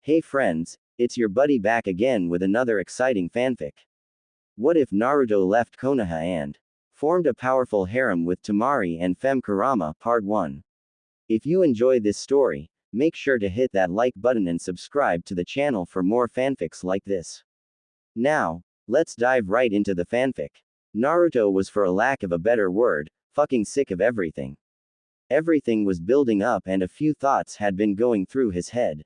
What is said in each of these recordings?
Hey friends, it's your buddy back again with another exciting fanfic. What if Naruto left Konoha and formed a powerful harem with Temari and Femme Kurama, Part 1. If you enjoy this story, make sure to hit that like button and subscribe to the channel for more fanfics like this. Now, let's dive right into the fanfic. Naruto was, for a lack of a better word, fucking sick of everything. Everything was building up and a few thoughts had been going through his head.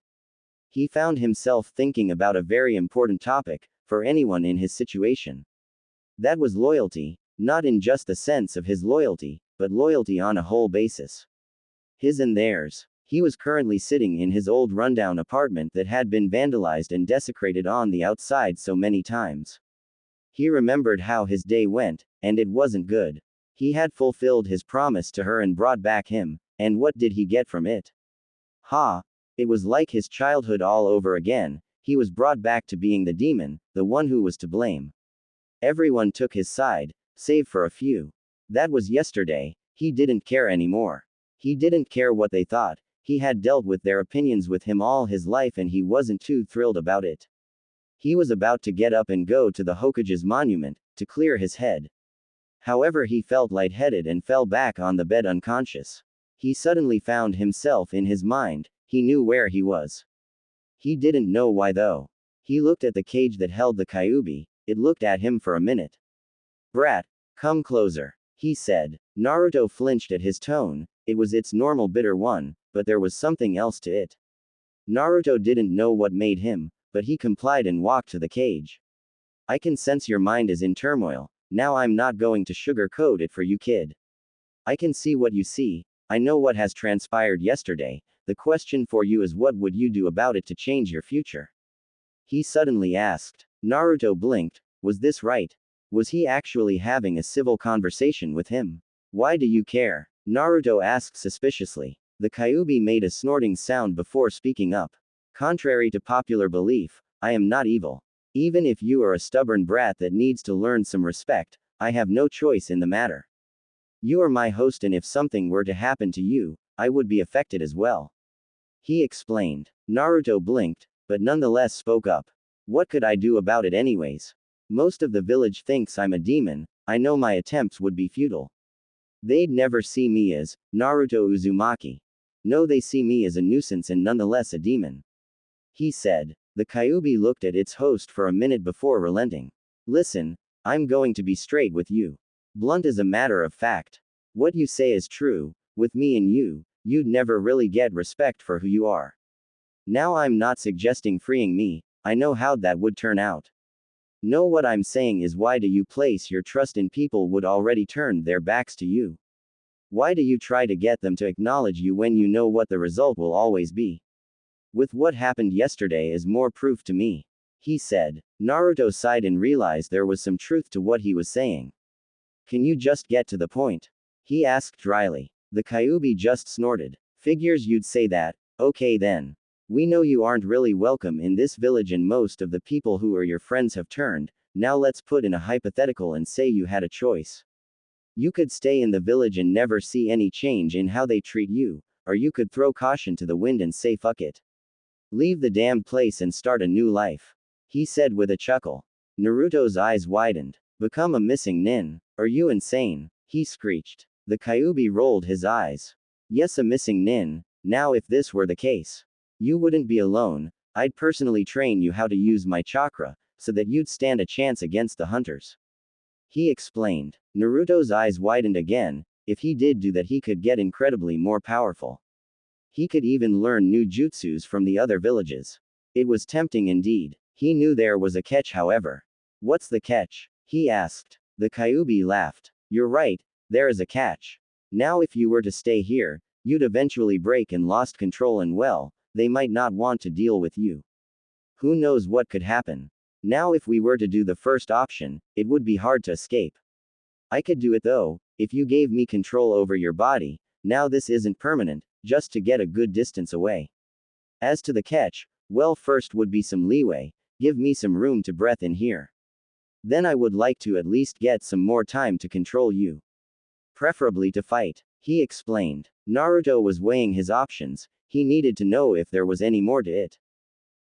He found himself thinking about a very important topic, for anyone in his situation. That was loyalty, not in just the sense of his loyalty, but loyalty on a whole basis. His and theirs. He was currently sitting in his old rundown apartment that had been vandalized and desecrated on the outside so many times. He remembered how his day went, and it wasn't good. He had fulfilled his promise to her and brought back him, and what did he get from it? Ha! It was like his childhood all over again. He was brought back to being the demon, the one who was to blame. Everyone took his side, save for a few. That was yesterday. He didn't care anymore. He didn't care what they thought. He had dealt with their opinions with him all his life and he wasn't too thrilled about it. He was about to get up and go to the Hokage's monument, to clear his head. However, he felt lightheaded and fell back on the bed unconscious. He suddenly found himself in his mind. He knew where he was. He didn't know why though. He looked at the cage that held the Kyuubi. It looked at him for a minute. "Brat, come closer," he said. Naruto flinched at his tone. It was its normal bitter one, but there was something else to it. Naruto didn't know what made him, but he complied and walked to the cage. "I can sense your mind is in turmoil. Now I'm not going to sugarcoat it for you, kid. I can see what you see. I know what has transpired yesterday. The question for you is, what would you do about it to change your future?" He suddenly asked. Naruto blinked. Was this right? Was he actually having a civil conversation with him? "Why do you care?" Naruto asked suspiciously. The Kyuubi made a snorting sound before speaking up. "Contrary to popular belief, I am not evil. Even if you are a stubborn brat that needs to learn some respect, I have no choice in the matter. You are my host and if something were to happen to you, I would be affected as well," he explained. Naruto blinked, but nonetheless spoke up. "What could I do about it anyways? Most of the village thinks I'm a demon. I know my attempts would be futile. They'd never see me as Naruto Uzumaki. No, they see me as a nuisance and nonetheless a demon," he said. The Kyuubi looked at its host for a minute before relenting. "Listen, I'm going to be straight with you. Blunt as a matter of fact. What you say is true. With me and you, you'd never really get respect for who you are. Now I'm not suggesting freeing me. I know how that would turn out. No, what I'm saying is, why do you place your trust in people would already turn their backs to you? Why do you try to get them to acknowledge you when you know what the result will always be? With what happened yesterday is more proof to me," he said. Naruto sighed and realized there was some truth to what he was saying. "Can you just get to the point?" he asked dryly. The Kyuubi just snorted. "Figures you'd say that. Okay then. We know you aren't really welcome in this village and most of the people who are your friends have turned. Now let's put in a hypothetical and say you had a choice. You could stay in the village and never see any change in how they treat you, or you could throw caution to the wind and say fuck it. Leave the damned place and start a new life," he said with a chuckle. Naruto's eyes widened. "Become a missing nin? Are you insane?" he screeched. The Kyuubi rolled his eyes. "Yes, a missing nin. Now if this were the case, you wouldn't be alone. I'd personally train you how to use my chakra, so that you'd stand a chance against the hunters," he explained. Naruto's eyes widened again. If he did do that, he could get incredibly more powerful. He could even learn new jutsus from the other villages. It was tempting indeed. He knew there was a catch, however. "What's the catch?" he asked. The Kyuubi laughed. "You're right, there is a catch. Now if you were to stay here, you'd eventually break and lost control and well, they might not want to deal with you. Who knows what could happen? Now if we were to do the first option, it would be hard to escape. I could do it though, if you gave me control over your body. Now this isn't permanent, just to get a good distance away. As to the catch, well, first would be some leeway, give me some room to breathe in here. Then I would like to at least get some more time to control you. Preferably to fight," he explained. Naruto was weighing his options. He needed to know if there was any more to it.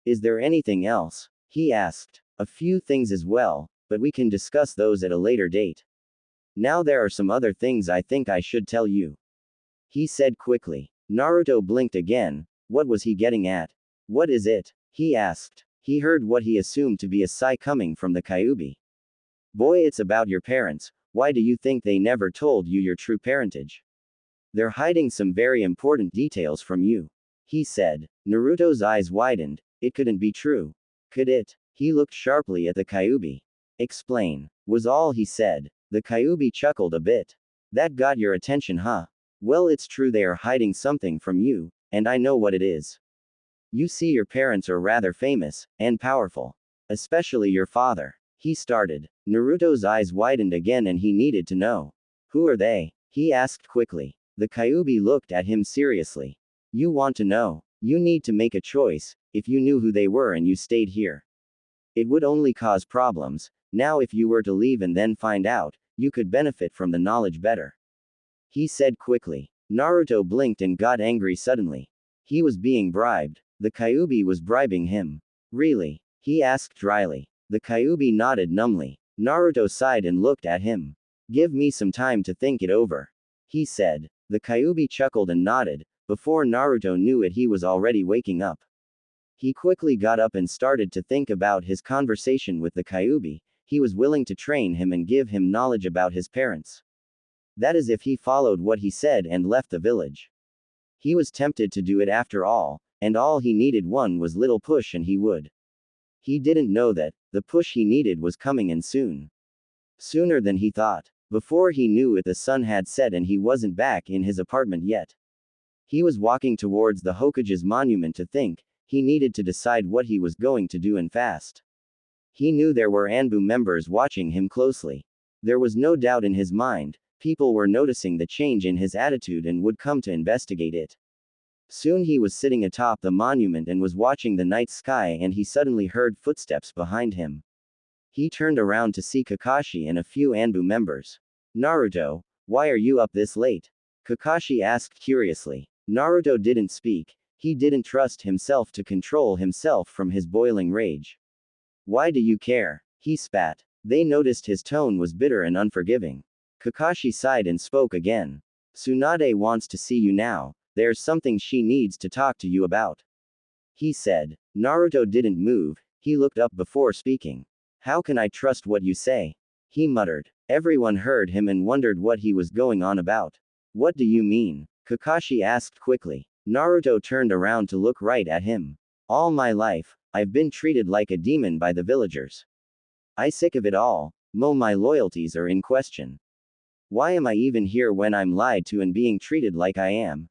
Is there anything else? He asked. A few things as well, but we can discuss those at a later date. Now there are some other things I think I should tell you. He said quickly. Naruto blinked again. What was he getting at? What is it? He asked. He heard what he assumed to be a sigh coming from the Kyuubi. Boy, it's about your parents. Why do you think they never told you your true parentage? They're hiding some very important details from you. He said. Naruto's eyes widened. It couldn't be true. Could it? He looked sharply at the Kyuubi. Explain. Was all he said. The Kyuubi chuckled a bit. That got your attention, huh? Well, it's true they are hiding something from you, and I know what it is. You see, your parents are rather famous, and powerful. Especially your father. He started. Naruto's eyes widened again and he needed to know. Who are they? He asked quickly. The Kyuubi looked at him seriously. You want to know? You need to make a choice. If you knew who they were and you stayed here, it would only cause problems. Now if you were to leave and then find out, you could benefit from the knowledge better. He said quickly. Naruto blinked and got angry suddenly. He was being bribed. The Kyuubi was bribing him. Really? He asked dryly. The Kyuubi nodded numbly. Naruto sighed and looked at him. Give me some time to think it over. He said. The Kyuubi chuckled and nodded. Before Naruto knew it, he was already waking up. He quickly got up and started to think about his conversation with the Kyuubi. He was willing to train him and give him knowledge about his parents. That is if he followed what he said and left the village. He was tempted to do it after all, and all he needed one was little push and he would. He didn't know that, the push he needed was coming in soon. Sooner than he thought. Before he knew it, the sun had set and he wasn't back in his apartment yet. He was walking towards the Hokage's monument to think. He needed to decide what he was going to do and fast. He knew there were Anbu members watching him closely. There was no doubt in his mind, people were noticing the change in his attitude and would come to investigate it. Soon he was sitting atop the monument and was watching the night sky and he suddenly heard footsteps behind him. He turned around to see Kakashi and a few Anbu members. Naruto, why are you up this late? Kakashi asked curiously. Naruto didn't speak. He didn't trust himself to control himself from his boiling rage. Why do you care? He spat. They noticed his tone was bitter and unforgiving. Kakashi sighed and spoke again. Tsunade wants to see you now. There's something she needs to talk to you about. He said. Naruto didn't move. He looked up before speaking. How can I trust what you say? He muttered. Everyone heard him and wondered what he was going on about. What do you mean? Kakashi asked quickly. Naruto turned around to look right at him. All my life, I've been treated like a demon by the villagers. I'm sick of it all. My loyalties are in question. Why am I even here when I'm lied to and being treated like I am?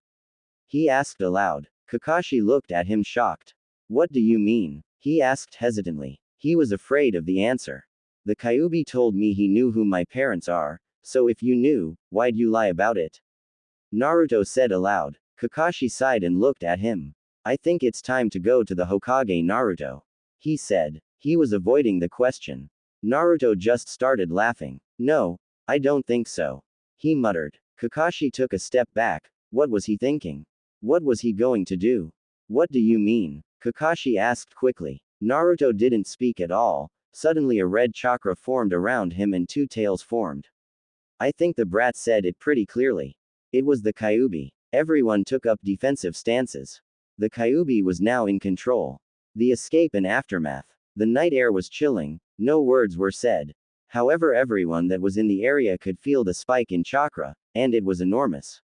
He asked aloud. Kakashi looked at him shocked. What do you mean? He asked hesitantly. He was afraid of the answer. The Kyuubi told me he knew who my parents are, so if you knew, why'd you lie about it? Naruto said aloud. Kakashi sighed and looked at him. I think it's time to go to the Hokage, Naruto. He said. He was avoiding the question. Naruto just started laughing. No, I don't think so. He muttered. Kakashi took a step back. What was he thinking? What was he going to do? What do you mean? Kakashi asked quickly. Naruto didn't speak at all. Suddenly a red chakra formed around him and two tails formed. I think the brat said it pretty clearly. It was the Kyuubi. Everyone took up defensive stances. The Kyuubi was now in control. The escape and aftermath. The night air was chilling, no words were said. However, everyone that was in the area could feel the spike in chakra, and it was enormous.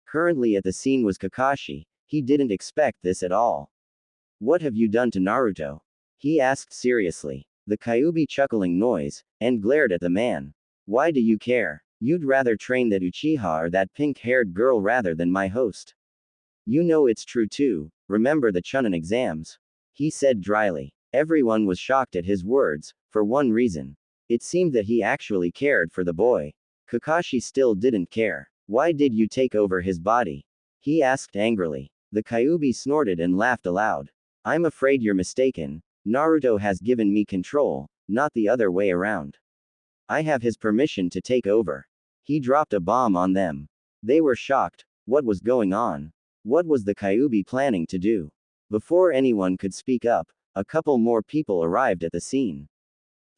Currently at the scene was Kakashi. He didn't expect this at all. What have you done to Naruto? He asked seriously. The Kyuubi chuckling noise, and glared at the man. Why do you care? You'd rather train that Uchiha or that pink-haired girl rather than my host. You know it's true too, remember the Chunin exams? He said dryly. Everyone was shocked at his words, for one reason. It seemed that he actually cared for the boy. Kakashi still didn't care. Why did you take over his body? He asked angrily. The Kyuubi snorted and laughed aloud. I'm afraid you're mistaken. Naruto has given me control, not the other way around. I have his permission to take over. He dropped a bomb on them. They were shocked. What was going on? What was the Kyuubi planning to do? Before anyone could speak up, a couple more people arrived at the scene.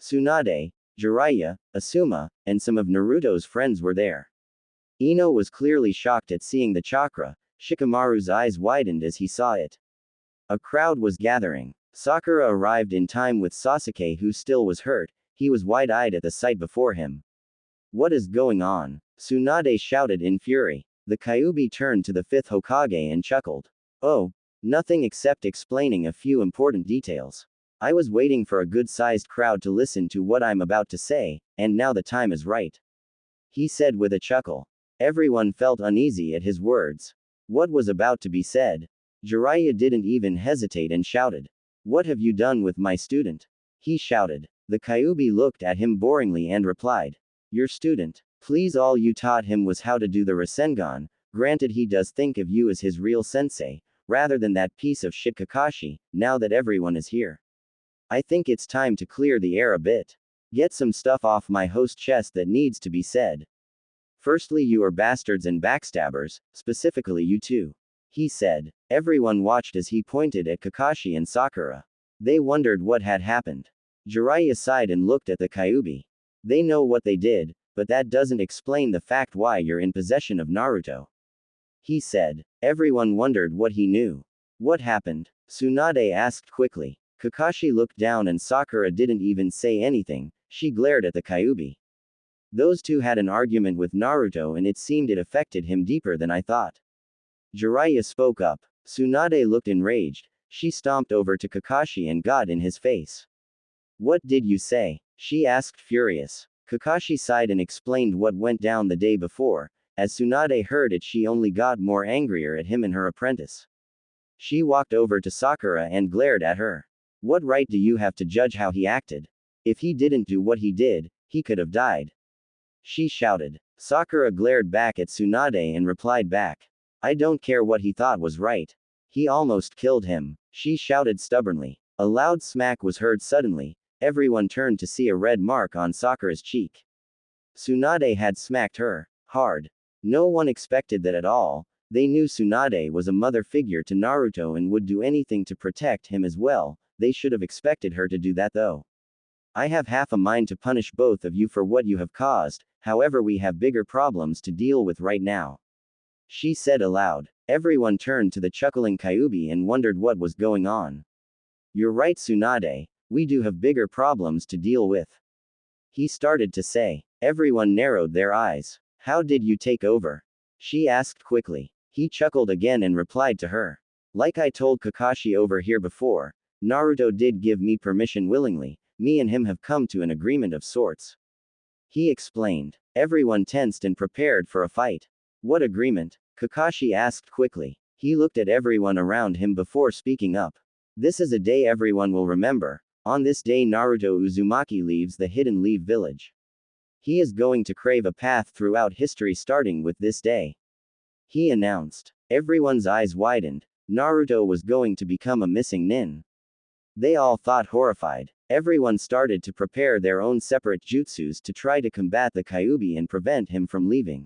Tsunade, Jiraiya, Asuma, and some of Naruto's friends were there. Ino was clearly shocked at seeing the chakra. Shikamaru's eyes widened as he saw it. A crowd was gathering. Sakura arrived in time with Sasuke, who still was hurt. He was wide-eyed at the sight before him. What is going on? Tsunade shouted in fury. The Kyuubi turned to the fifth Hokage and chuckled. Oh, nothing except explaining a few important details. I was waiting for a good-sized crowd to listen to what I'm about to say, and now the time is right. He said with a chuckle. Everyone felt uneasy at his words. What was about to be said? Jiraiya didn't even hesitate and shouted. What have you done with my student? He shouted. The Kyuubi looked at him boringly and replied. Your student. Please, all you taught him was how to do the Rasengan. Granted, he does think of you as his real sensei, rather than that piece of shit Kakashi. Now that everyone is here, I think it's time to clear the air a bit. Get some stuff off my host chest that needs to be said. Firstly, you are bastards and backstabbers, specifically you two. He said. Everyone watched as he pointed at Kakashi and Sakura. They wondered what had happened. Jiraiya sighed and looked at the Kyuubi. They know what they did, but that doesn't explain the fact why you're in possession of Naruto. He said. Everyone wondered what he knew. What happened? Tsunade asked quickly. Kakashi looked down and Sakura didn't even say anything. She glared at the Kyuubi. Those two had an argument with Naruto and it seemed it affected him deeper than I thought. Jiraiya spoke up. Tsunade looked enraged. She stomped over to Kakashi and got in his face. What did you say? She asked, furious. Kakashi sighed and explained what went down the day before. As Tsunade heard it, she only got more angrier at him and her apprentice. She walked over to Sakura and glared at her. What right do you have to judge how he acted? If he didn't do what he did, he could have died. She shouted. Sakura glared back at Tsunade and replied back. I don't care what he thought was right. He almost killed him. She shouted stubbornly. A loud smack was heard suddenly. Everyone turned to see a red mark on Sakura's cheek. Tsunade had smacked her hard. No one expected that at all. They knew Tsunade was a mother figure to Naruto and would do anything to protect him as well. They should have expected her to do that though. I have half a mind to punish both of you for what you have caused, however we have bigger problems to deal with right now. She said aloud. Everyone turned to the chuckling Kyuubi and wondered what was going on. You're right, Tsunade, we do have bigger problems to deal with. He started to say. Everyone narrowed their eyes. How did you take over? She asked quickly. He chuckled again and replied to her. Like I told Kakashi over here before, Naruto did give me permission willingly. Me and him have come to an agreement of sorts. He explained. Everyone tensed and prepared for a fight. What agreement? Kakashi asked quickly. He looked at everyone around him before speaking up. This is a day everyone will remember. On this day Naruto Uzumaki leaves the Hidden Leaf Village. He is going to crave a path throughout history starting with this day. He announced. Everyone's eyes widened. Naruto was going to become a missing nin. They all thought horrified. Everyone started to prepare their own separate jutsus to try to combat the Kyuubi and prevent him from leaving.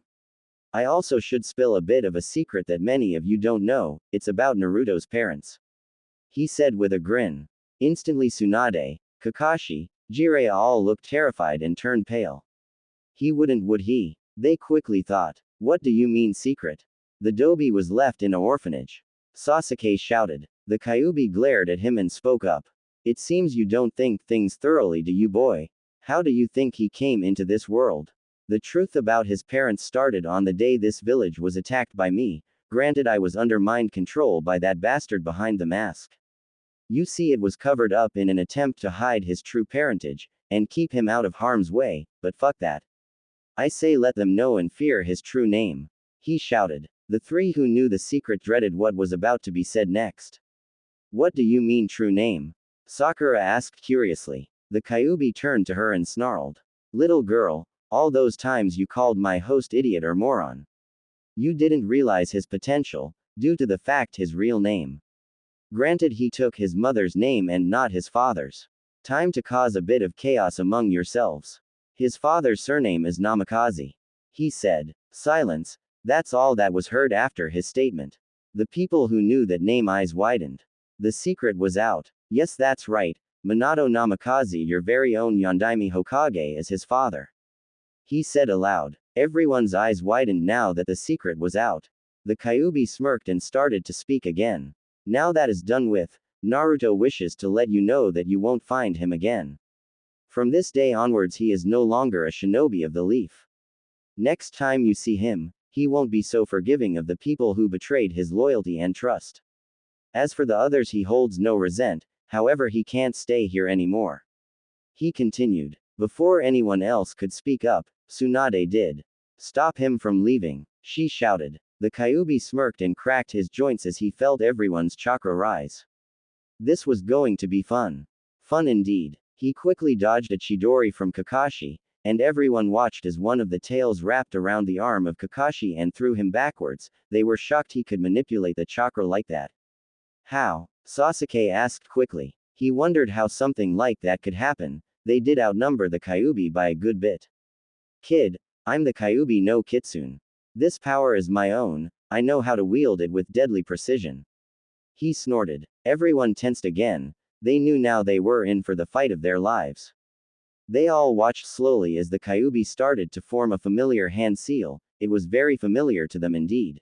I also should spill a bit of a secret that many of you don't know, it's about Naruto's parents. He said with a grin. Instantly Tsunade, Kakashi, Jiraiya all looked terrified and turned pale. He wouldn't, would he? They quickly thought. What do you mean secret? The Dobi was left in an orphanage. Sasuke shouted. The Kyuubi glared at him and spoke up. It seems you don't think things thoroughly, do you, boy? How do you think he came into this world? The truth about his parents started on the day this village was attacked by me. Granted, I was under mind control by that bastard behind the mask. You see, it was covered up in an attempt to hide his true parentage, and keep him out of harm's way, but fuck that. I say let them know and fear his true name. He shouted. The three who knew the secret dreaded what was about to be said next. What do you mean true name? Sakura asked curiously. The Kyuubi turned to her and snarled. Little girl, all those times you called my host idiot or moron. You didn't realize his potential, due to the fact his real name. Granted, he took his mother's name and not his father's. Time to cause a bit of chaos among yourselves. His father's surname is Namikaze. He said. Silence. That's all that was heard after his statement. The people who knew that name eyes widened. The secret was out. Yes, that's right. Minato Namikaze, your very own Yondaime Hokage, is his father. He said aloud. Everyone's eyes widened now that the secret was out. The Kyuubi smirked and started to speak again. Now that is done with, Naruto wishes to let you know that you won't find him again. From this day onwards he is no longer a shinobi of the leaf. Next time you see him, he won't be so forgiving of the people who betrayed his loyalty and trust. As for the others, he holds no resent, however he can't stay here anymore. He continued. Before anyone else could speak up, Tsunade did. Stop him from leaving, she shouted. The Kyuubi smirked and cracked his joints as he felt everyone's chakra rise. This was going to be fun. Fun indeed. He quickly dodged a Chidori from Kakashi, and everyone watched as one of the tails wrapped around the arm of Kakashi and threw him backwards. They were shocked he could manipulate the chakra like that. How? Sasuke asked quickly. He wondered how something like that could happen. They did outnumber the Kyuubi by a good bit. Kid, I'm the Kyuubi no Kitsune. This power is my own, I know how to wield it with deadly precision. He snorted. Everyone tensed again. They knew now they were in for the fight of their lives. They all watched slowly as the Kyuubi started to form a familiar hand seal. It was very familiar to them indeed.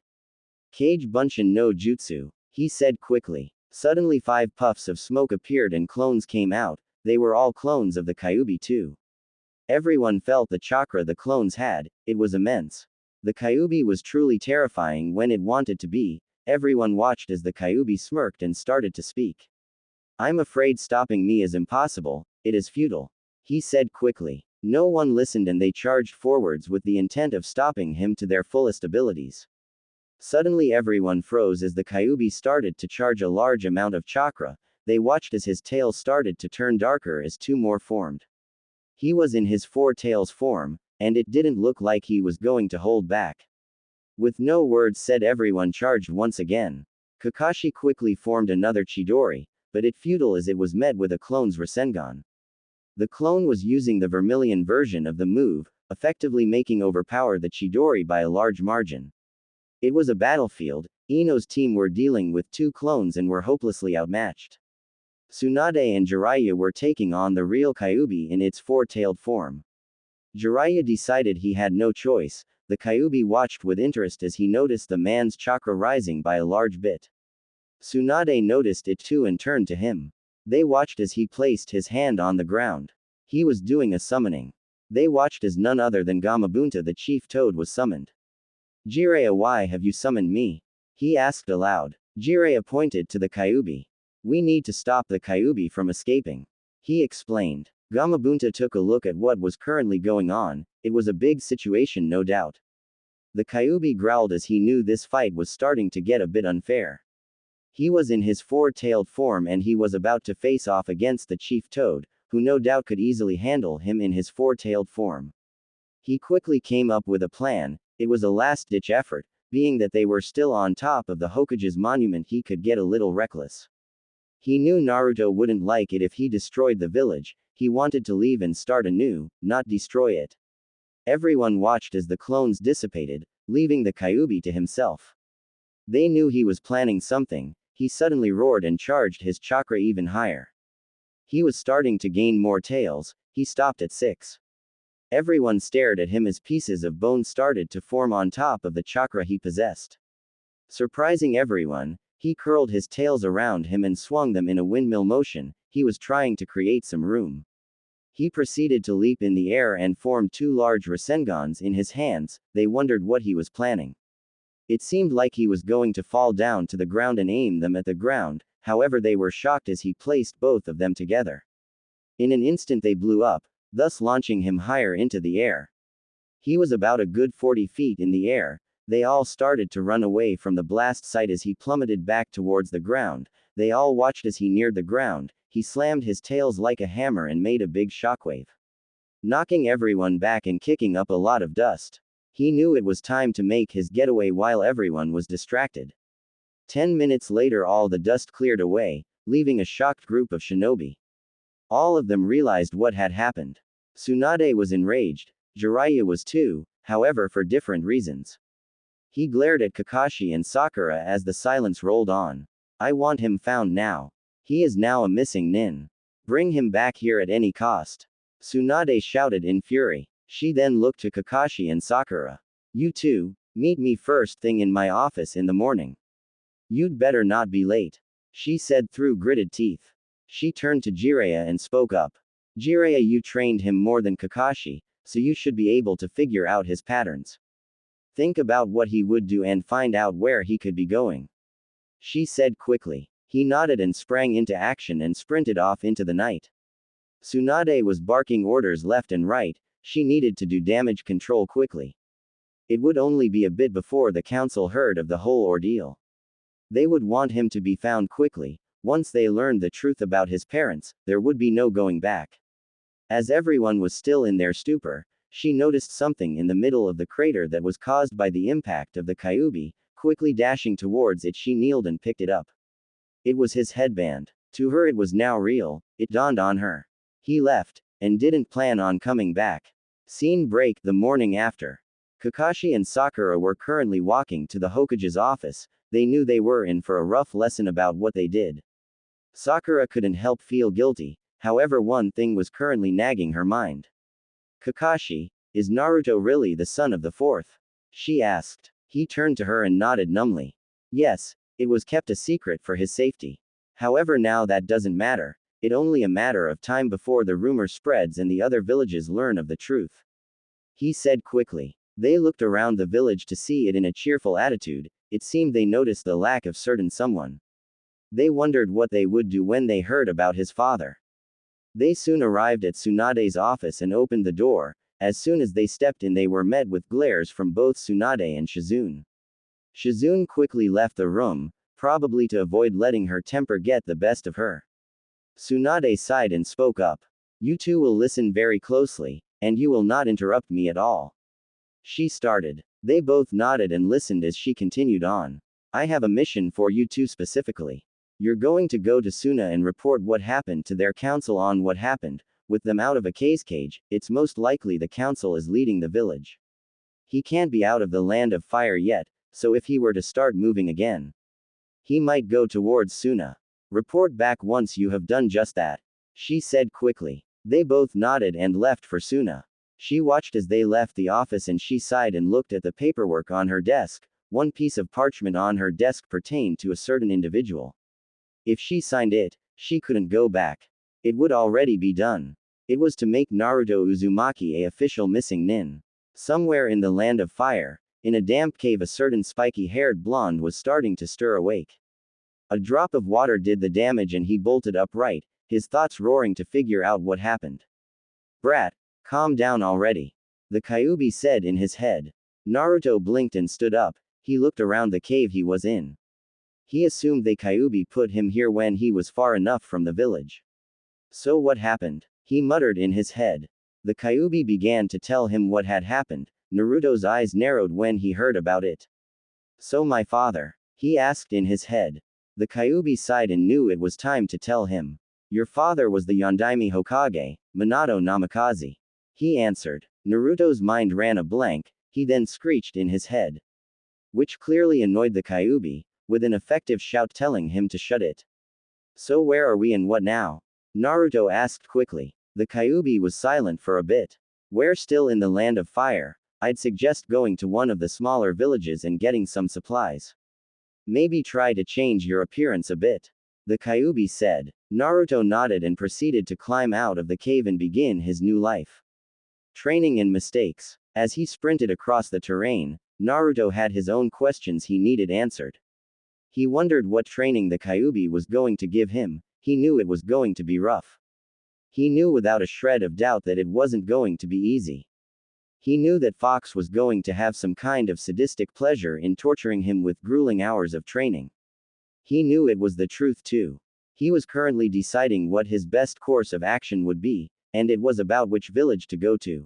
Kage Bunshin no Jutsu, he said quickly. Suddenly 5 puffs of smoke appeared and clones came out. They were all clones of the Kyuubi too. Everyone felt the chakra the clones had, it was immense. The Kyuubi was truly terrifying when it wanted to be. Everyone watched as the Kyuubi smirked and started to speak. I'm afraid stopping me is impossible, it is futile. He said quickly. No one listened and they charged forwards with the intent of stopping him to their fullest abilities. Suddenly everyone froze as the Kyuubi started to charge a large amount of chakra. They watched as his tail started to turn darker as 2 more formed. He was in his 4 tails form, and it didn't look like he was going to hold back. With no words said, everyone charged once again. Kakashi quickly formed another Chidori, but it futile as it was met with a clone's Rasengan. The clone was using the vermilion version of the move, effectively making overpower the Chidori by a large margin. It was a battlefield. Ino's team were dealing with 2 clones and were hopelessly outmatched. Tsunade and Jiraiya were taking on the real Kyuubi in its 4-tailed form. Jiraiya decided he had no choice. The Kyuubi watched with interest as he noticed the man's chakra rising by a large bit. Tsunade noticed it too and turned to him. They watched as he placed his hand on the ground. He was doing a summoning. They watched as none other than Gamabunta the chief toad was summoned. Jiraiya, why have you summoned me? He asked aloud. Jiraiya pointed to the Kyuubi. We need to stop the Kyuubi from escaping. He explained. Gamabunta took a look at what was currently going on. It was a big situation, no doubt. The Kyuubi growled as he knew this fight was starting to get a bit unfair. He was in his 4-tailed form and he was about to face off against the chief toad, who no doubt could easily handle him in his 4-tailed form. He quickly came up with a plan. It was a last-ditch effort, being that they were still on top of the Hokage's monument. He could get a little reckless. He knew Naruto wouldn't like it if he destroyed the village. He wanted to leave and start anew, not destroy it. Everyone watched as the clones dissipated, leaving the Kyuubi to himself. They knew he was planning something. He suddenly roared and charged his chakra even higher. He was starting to gain more tails. He stopped at 6. Everyone stared at him as pieces of bone started to form on top of the chakra he possessed. Surprising everyone, he curled his tails around him and swung them in a windmill motion. He was trying to create some room. He proceeded to leap in the air and formed 2 large Rasengans in his hands. They wondered what he was planning. It seemed like he was going to fall down to the ground and aim them at the ground. However, they were shocked as he placed both of them together. In an instant they blew up, thus launching him higher into the air. He was about a good 40 feet in the air. They all started to run away from the blast site as he plummeted back towards the ground. They all watched as he neared the ground. He slammed his tails like a hammer and made a big shockwave, knocking everyone back and kicking up a lot of dust. He knew it was time to make his getaway while everyone was distracted. 10 minutes later all the dust cleared away, leaving a shocked group of shinobi. All of them realized what had happened. Tsunade was enraged. Jiraiya was too, however for different reasons. He glared at Kakashi and Sakura as the silence rolled on. I want him found now. He is now a missing nin. Bring him back here at any cost. Tsunade shouted in fury. She then looked to Kakashi and Sakura. You two, meet me first thing in my office in the morning. You'd better not be late. She said through gritted teeth. She turned to Jiraiya and spoke up. Jiraiya, you trained him more than Kakashi, so you should be able to figure out his patterns. Think about what he would do and find out where he could be going. She said quickly. He nodded and sprang into action and sprinted off into the night. Tsunade was barking orders left and right. She needed to do damage control quickly. It would only be a bit before the council heard of the whole ordeal. They would want him to be found quickly. Once they learned the truth about his parents, there would be no going back. As everyone was still in their stupor, she noticed something in the middle of the crater that was caused by the impact of the Kyuubi. Quickly dashing towards it, she kneeled and picked it up. It was his headband. To her, it was now real. It dawned on her. He left, and didn't plan on coming back. Scene break the morning after. Kakashi and Sakura were currently walking to the Hokage's office. They knew they were in for a rough lesson about what they did. Sakura couldn't help feel guilty. However, one thing was currently nagging her mind. Kakashi, is Naruto really the son of the fourth? She asked. He turned to her and nodded numbly. Yes, it was kept a secret for his safety. However, now that doesn't matter. It's only a matter of time before the rumor spreads and the other villages learn of the truth. He said quickly. They looked around the village to see it in a cheerful attitude. It seemed they noticed the lack of certain someone. They wondered what they would do when they heard about his father. They soon arrived at Tsunade's office and opened the door. As soon as they stepped in, they were met with glares from both Tsunade and Shizune. Shizune quickly left the room, probably to avoid letting her temper get the best of her. Tsunade sighed and spoke up. You two will listen very closely, and you will not interrupt me at all. She started. They both nodded and listened as she continued on. I have a mission for you two specifically. You're going to go to Suna and report what happened to their council on what happened. With them out of a cage, it's most likely the council is leading the village. He can't be out of the land of fire yet, so if he were to start moving again, he might go towards Suna. Report back once you have done just that. She said quickly. They both nodded and left for Suna. She watched as they left the office and she sighed and looked at the paperwork on her desk. One piece of parchment on her desk pertained to a certain individual. If she signed it, she couldn't go back. It would already be done. It was to make Naruto Uzumaki a official missing nin. Somewhere in the land of fire, in a damp cave, a certain spiky-haired blonde was starting to stir awake. A drop of water did the damage and he bolted upright, his thoughts roaring to figure out what happened. Brat, calm down already. The Kyuubi said in his head. Naruto blinked and stood up. He looked around the cave he was in. He assumed the Kyuubi put him here when he was far enough from the village. So what happened? He muttered in his head. The Kyuubi began to tell him what had happened. Naruto's eyes narrowed when he heard about it. So my father? He asked in his head. The Kyuubi sighed and knew it was time to tell him. Your father was the Yondaime Hokage, Minato Namikaze. He answered. Naruto's mind ran a blank. He then screeched in his head. Which clearly annoyed the Kyuubi, with an effective shout telling him to shut it. So where are we and what now? Naruto asked quickly. The Kyuubi was silent for a bit. We're still in the land of fire. I'd suggest going to one of the smaller villages and getting some supplies. Maybe try to change your appearance a bit. The Kyuubi said. Naruto nodded and proceeded to climb out of the cave and begin his new life. Training and mistakes. As he sprinted across the terrain, Naruto had his own questions he needed answered. He wondered what training the Kyuubi was going to give him. He knew it was going to be rough. He knew without a shred of doubt that it wasn't going to be easy. He knew that Fox was going to have some kind of sadistic pleasure in torturing him with grueling hours of training. He knew it was the truth too. He was currently deciding what his best course of action would be, and it was about which village to go to.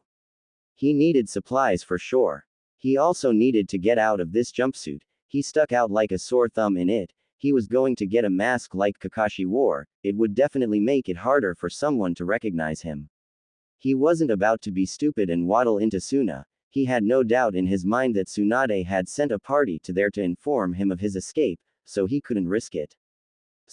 He needed supplies for sure. He also needed to get out of this jumpsuit. He stuck out like a sore thumb in it. He was going to get a mask like Kakashi wore. It would definitely make it harder for someone to recognize him. He wasn't about to be stupid and waddle into Suna. He had no doubt in his mind that Tsunade had sent a party to there to inform him of his escape, so he couldn't risk it.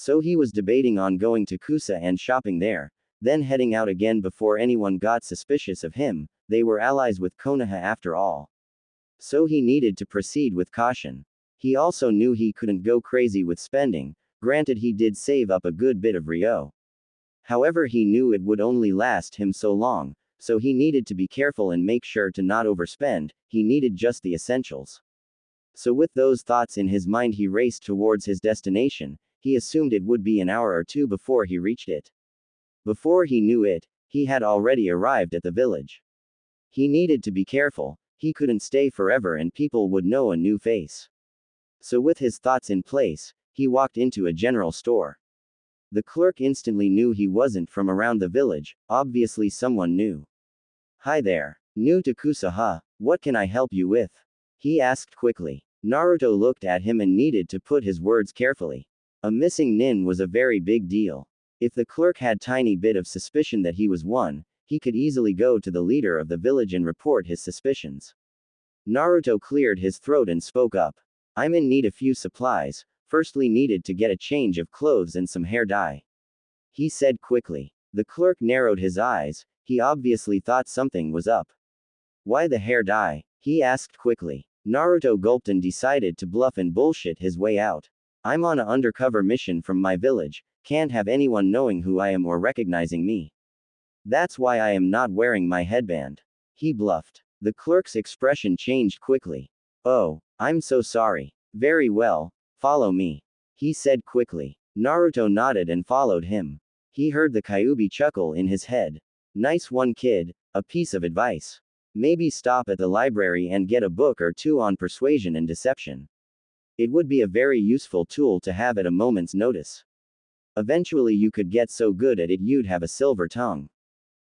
So he was debating on going to Kusa and shopping there, then heading out again before anyone got suspicious of him. They were allies with Konoha after all. So he needed to proceed with caution. He also knew he couldn't go crazy with spending, granted he did save up a good bit of Ryo. However, he knew it would only last him so long, so he needed to be careful and make sure to not overspend. He needed just the essentials. So with those thoughts in his mind, he raced towards his destination. He assumed it would be an hour or two before he reached it. Before he knew it, he had already arrived at the village. He needed to be careful. He couldn't stay forever and people would know a new face. So with his thoughts in place, he walked into a general store. The clerk instantly knew he wasn't from around the village, obviously someone new. "Hi there. New to Kusa, huh? What can I help you with?" he asked quickly. Naruto looked at him and needed to put his words carefully. A missing nin was a very big deal. If the clerk had tiny bit of suspicion that he was one, he could easily go to the leader of the village and report his suspicions. Naruto cleared his throat and spoke up. "I'm in need of few supplies, firstly needed to get a change of clothes and some hair dye," he said quickly. The clerk narrowed his eyes, he obviously thought something was up. "Why the hair dye?" he asked quickly. Naruto gulped and decided to bluff and bullshit his way out. "I'm on an undercover mission from my village, can't have anyone knowing who I am or recognizing me. That's why I am not wearing my headband," he bluffed. The clerk's expression changed quickly. "Oh, I'm so sorry. Very well, follow me," he said quickly. Naruto nodded and followed him. He heard the Kyuubi chuckle in his head. "Nice one, kid, a piece of advice. Maybe stop at the library and get a book or two on persuasion and deception. It would be a very useful tool to have at a moment's notice. Eventually you could get so good at it you'd have a silver tongue,"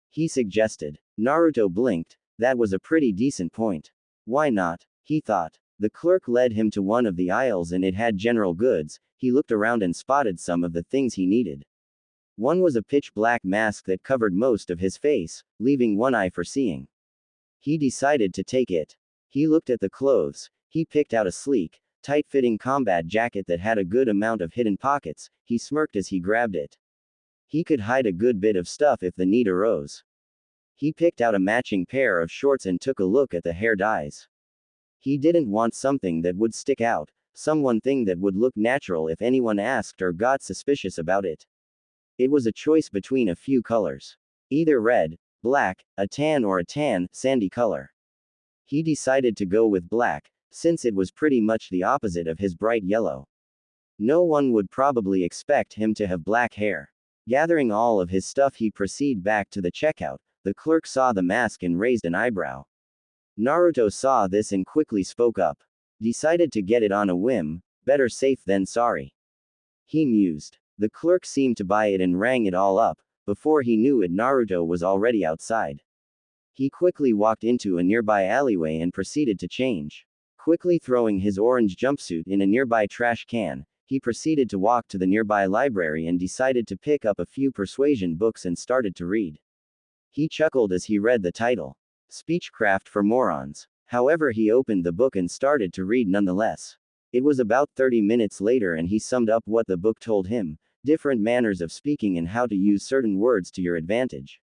he suggested. Naruto blinked. That was a pretty decent point. Why not? He thought. The clerk led him to one of the aisles and it had general goods. He looked around and spotted some of the things he needed. One was a pitch black mask that covered most of his face, leaving one eye for seeing. He decided to take it. He looked at the clothes. He picked out a sleek, tight-fitting combat jacket that had a good amount of hidden pockets. He smirked as he grabbed it. He could hide a good bit of stuff if the need arose. He picked out a matching pair of shorts and took a look at the hair dyes. He didn't want something that would stick out, one thing that would look natural if anyone asked or got suspicious about it. It was a choice between a few colors. Either red, black, a tan or a tan, sandy color. He decided to go with black, since it was pretty much the opposite of his bright yellow. No one would probably expect him to have black hair. Gathering all of his stuff, he proceeded back to the checkout. The clerk saw the mask and raised an eyebrow. Naruto saw this and quickly spoke up. Decided to get it on a whim, better safe than sorry, he mused. The clerk seemed to buy it and rang it all up. Before he knew it, Naruto was already outside. He quickly walked into a nearby alleyway and proceeded to change. Quickly throwing his orange jumpsuit in a nearby trash can, he proceeded to walk to the nearby library and decided to pick up a few persuasion books and started to read. He chuckled as he read the title. Speechcraft for Morons. However, he opened the book and started to read nonetheless. It was about 30 minutes later and he summed up what the book told him, different manners of speaking and how to use certain words to your advantage.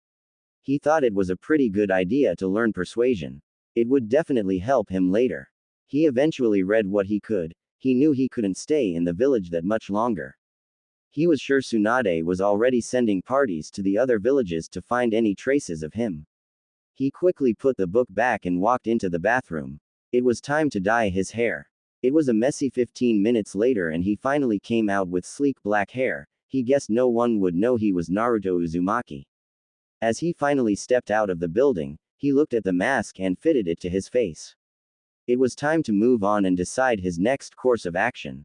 He thought it was a pretty good idea to learn persuasion. It would definitely help him later. He eventually read what he could. He knew he couldn't stay in the village that much longer. He was sure Tsunade was already sending parties to the other villages to find any traces of him. He quickly put the book back and walked into the bathroom. It was time to dye his hair. It was a messy 15 minutes later and he finally came out with sleek black hair. He guessed no one would know he was Naruto Uzumaki. As he finally stepped out of the building, he looked at the mask and fitted it to his face. It was time to move on and decide his next course of action.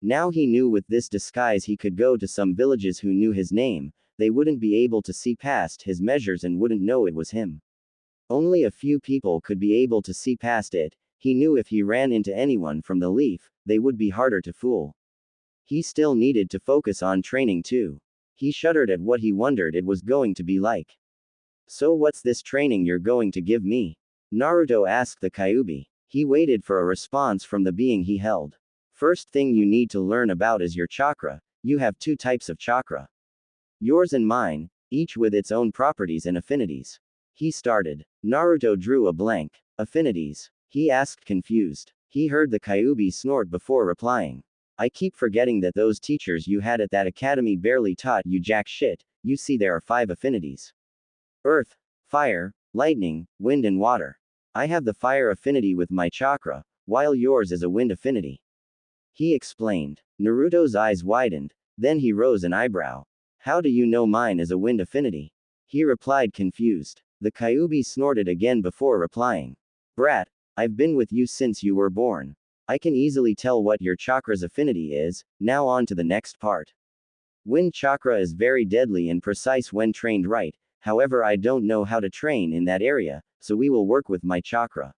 Now he knew with this disguise he could go to some villages who knew his name. They wouldn't be able to see past his measures and wouldn't know it was him. Only a few people could be able to see past it. He knew if he ran into anyone from the Leaf, they would be harder to fool. He still needed to focus on training too. He shuddered at what he wondered it was going to be like. "So what's this training you're going to give me?" Naruto asked the Kyuubi. He waited for a response from the being he held. "First thing you need to learn about is your chakra. You have two types of chakra. Yours and mine, each with its own properties and affinities. He started. Naruto drew a blank. Affinities? He asked confused. He heard the Kyuubi snort before replying. I keep forgetting that those teachers you had at that academy barely taught you jack shit. You see, there are 5 affinities: earth, fire, lightning, wind, and water. I have the fire affinity with my chakra, while yours is a wind affinity. He explained. Naruto's eyes widened, then he rose an eyebrow. How do you know mine is a wind affinity? He replied confused. The Kyuubi snorted again before replying. Brat, I've been with you since you were born. I can easily tell what your chakra's affinity is. Now on to the next part. Wind chakra is very deadly and precise when trained right, however I don't know how to train in that area, so we will work with my chakra.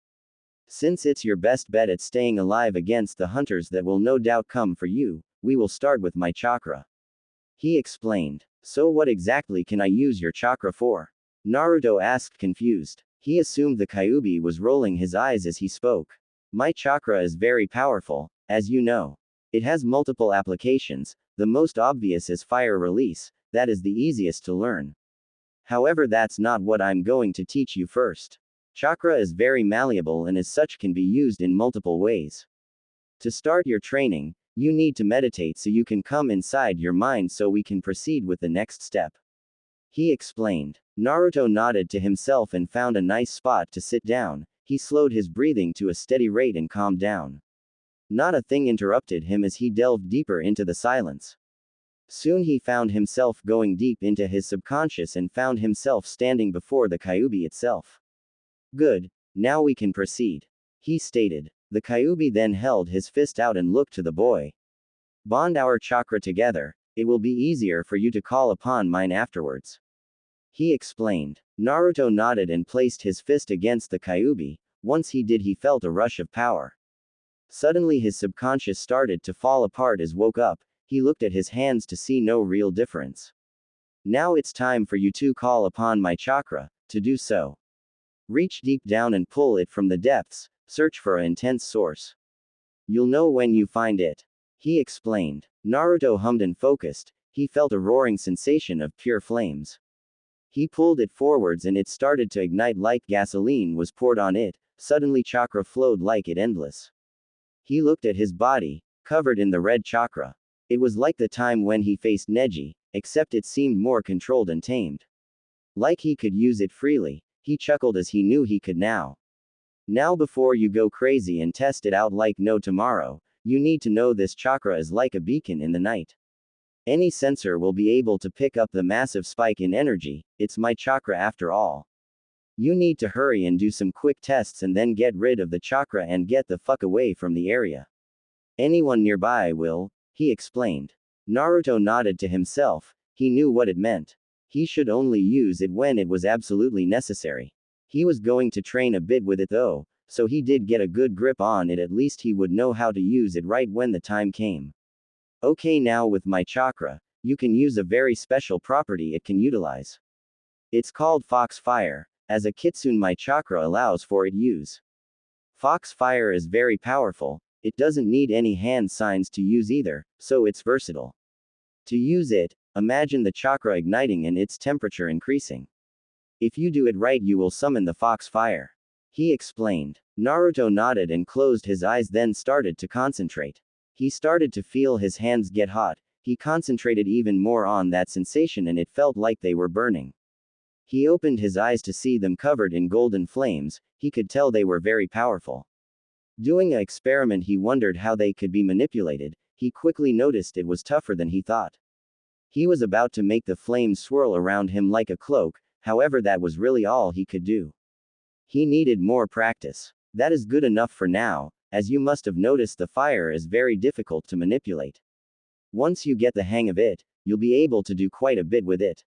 Since it's your best bet at staying alive against the hunters that will no doubt come for you, we will start with my chakra. He explained. So what exactly can I use your chakra for? Naruto asked confused. He assumed the Kyuubi was rolling his eyes as he spoke. My chakra is very powerful, as you know. It has multiple applications. The most obvious is fire release, that is the easiest to learn. However, that's not what I'm going to teach you first. Chakra is very malleable and as such can be used in multiple ways. To start your training, you need to meditate so you can come inside your mind so we can proceed with the next step. He explained. Naruto nodded to himself and found a nice spot to sit down. He slowed his breathing to a steady rate and calmed down. Not a thing interrupted him as he delved deeper into the silence. Soon he found himself going deep into his subconscious and found himself standing before the Kyuubi itself. Good, now we can proceed, he stated. The Kyuubi then held his fist out and looked to the boy. Bond our chakra together, it will be easier for you to call upon mine afterwards. He explained. Naruto nodded and placed his fist against the Kyuubi. Once he did, he felt a rush of power. Suddenly his subconscious started to fall apart as woke up. He looked at his hands to see no real difference. Now it's time for you to call upon my chakra. To do so, reach deep down and pull it from the depths. Search for an intense source. You'll know when you find it. He explained. Naruto hummed and focused. He felt a roaring sensation of pure flames. He pulled it forwards and it started to ignite like gasoline was poured on it. Suddenly chakra flowed like it endless. He looked at his body, covered in the red chakra. It was like the time when he faced Neji, except it seemed more controlled and tamed. Like he could use it freely. He chuckled as he knew he could now. Now before you go crazy and test it out like no tomorrow, you need to know this chakra is like a beacon in the night. Any sensor will be able to pick up the massive spike in energy. It's my chakra after all. You need to hurry and do some quick tests and then get rid of the chakra and get the fuck away from the area. Anyone nearby will, he explained. Naruto nodded to himself. He knew what it meant. He should only use it when it was absolutely necessary. He was going to train a bit with it though, so he did get a good grip on it. At least he would know how to use it right when the time came. Okay, now with my chakra, you can use a very special property it can utilize. It's called Fox Fire. As a kitsune, my chakra allows for it use. Fox Fire is very powerful. It doesn't need any hand signs to use either, so it's versatile. To use it, imagine the chakra igniting and its temperature increasing. If you do it right, you will summon the Fox Fire. He explained. Naruto nodded and closed his eyes, then started to concentrate. He started to feel his hands get hot. He concentrated even more on that sensation and it felt like they were burning. He opened his eyes to see them covered in golden flames. He could tell they were very powerful. Doing an experiment, he wondered how they could be manipulated. He quickly noticed it was tougher than he thought. He was about to make the flames swirl around him like a cloak, however that was really all he could do. He needed more practice. That is good enough for now. As you must have noticed, the fire is very difficult to manipulate. Once you get the hang of it, you'll be able to do quite a bit with it.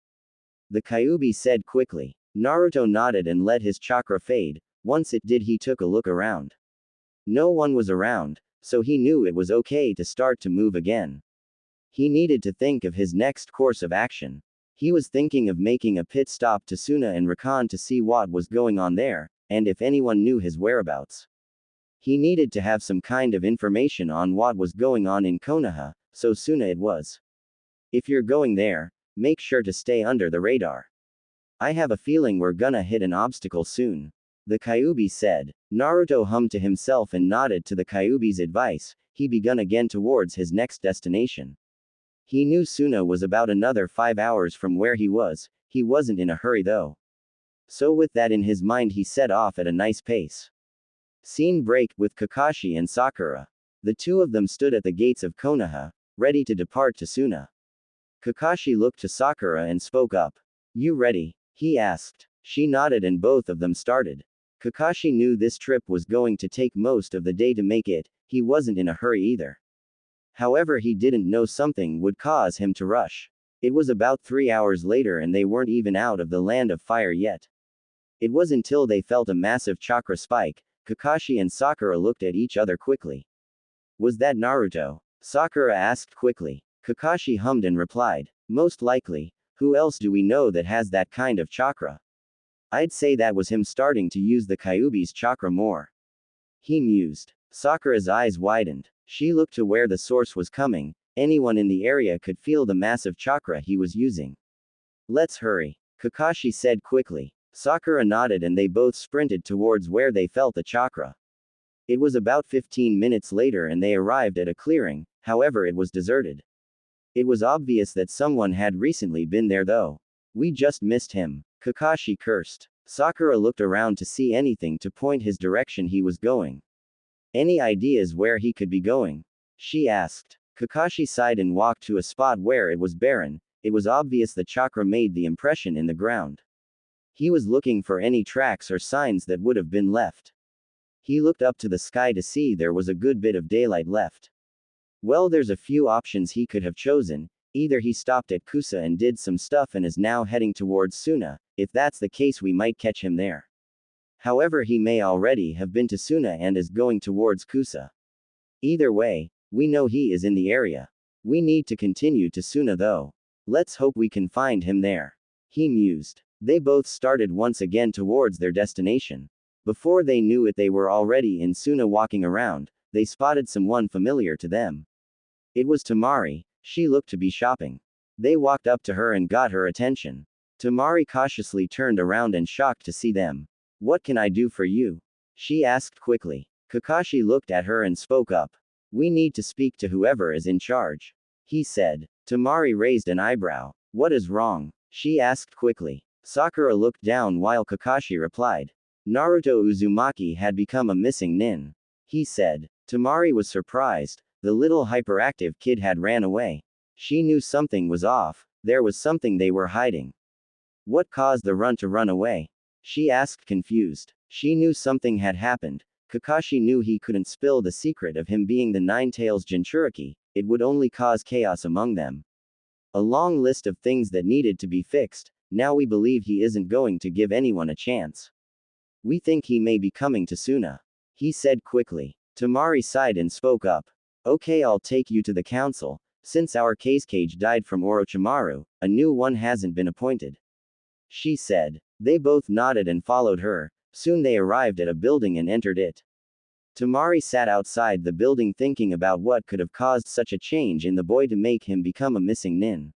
The Kyuubi said quickly. Naruto nodded and let his chakra fade. Once it did, he took a look around. No one was around, so he knew it was okay to start to move again. He needed to think of his next course of action. He was thinking of making a pit stop to Suna and Rakan to see what was going on there, and if anyone knew his whereabouts. He needed to have some kind of information on what was going on in Konoha, so Suna it was. If you're going there, make sure to stay under the radar. I have a feeling we're gonna hit an obstacle soon. The Kyuubi said. Naruto hummed to himself and nodded to the Kyuubi's advice. He began again towards his next destination. He knew Suna was about another 5 hours from where he was. He wasn't in a hurry though. So with that in his mind he set off at a nice pace. Scene break with Kakashi and Sakura. The two of them stood at the gates of Konoha, ready to depart to Suna. Kakashi looked to Sakura and spoke up. You ready? He asked. She nodded and both of them started. Kakashi knew this trip was going to take most of the day to make it. He wasn't in a hurry either. However, he didn't know something would cause him to rush. It was about 3 hours later and they weren't even out of the land of fire yet. It was until they felt a massive chakra spike. Kakashi and Sakura looked at each other quickly. Was that Naruto? Sakura asked quickly. Kakashi hummed and replied. Most likely. Who else do we know that has that kind of chakra? I'd say that was him starting to use the Kyuubi's chakra more. He mused. Sakura's eyes widened. She looked to where the source was coming. Anyone in the area could feel the massive chakra he was using. Let's hurry. Kakashi said quickly. Sakura nodded and they both sprinted towards where they felt the chakra. It was about 15 minutes later and they arrived at a clearing, however it was deserted. It was obvious that someone had recently been there though. We just missed him. Kakashi cursed. Sakura looked around to see anything to point his direction he was going. Any ideas where he could be going? She asked. Kakashi sighed and walked to a spot where it was barren. It was obvious the chakra made the impression in the ground. He was looking for any tracks or signs that would have been left. He looked up to the sky to see there was a good bit of daylight left. Well, there's a few options he could have chosen. Either he stopped at Kusa and did some stuff and is now heading towards Suna. If that's the case, we might catch him there. However, he may already have been to Suna and is going towards Kusa. Either way, we know he is in the area. We need to continue to Suna though. Let's hope we can find him there. He mused. They both started once again towards their destination. Before they knew it, they were already in Suna walking around. They spotted someone familiar to them. It was Temari. She looked to be shopping. They walked up to her and got her attention. Temari cautiously turned around and shocked to see them. What can I do for you? She asked quickly. Kakashi looked at her and spoke up. We need to speak to whoever is in charge. He said. Temari raised an eyebrow. What is wrong? She asked quickly. Sakura looked down while Kakashi replied. Naruto Uzumaki had become a missing nin. He said. Temari was surprised. The little hyperactive kid had ran away. She knew something was off. There was something they were hiding. What caused the run to run away? She asked confused. She knew something had happened. Kakashi knew he couldn't spill the secret of him being the Nine-Tails Jinchuriki. It would only cause chaos among them. A long list of things that needed to be fixed. Now we believe he isn't going to give anyone a chance. We think he may be coming to Suna. He said quickly. Temari sighed and spoke up. Okay, I'll take you to the council. Since our Kazekage died from Orochimaru, a new one hasn't been appointed. She said. They both nodded and followed her. Soon they arrived at a building and entered it. Temari sat outside the building thinking about what could have caused such a change in the boy to make him become a missing nin.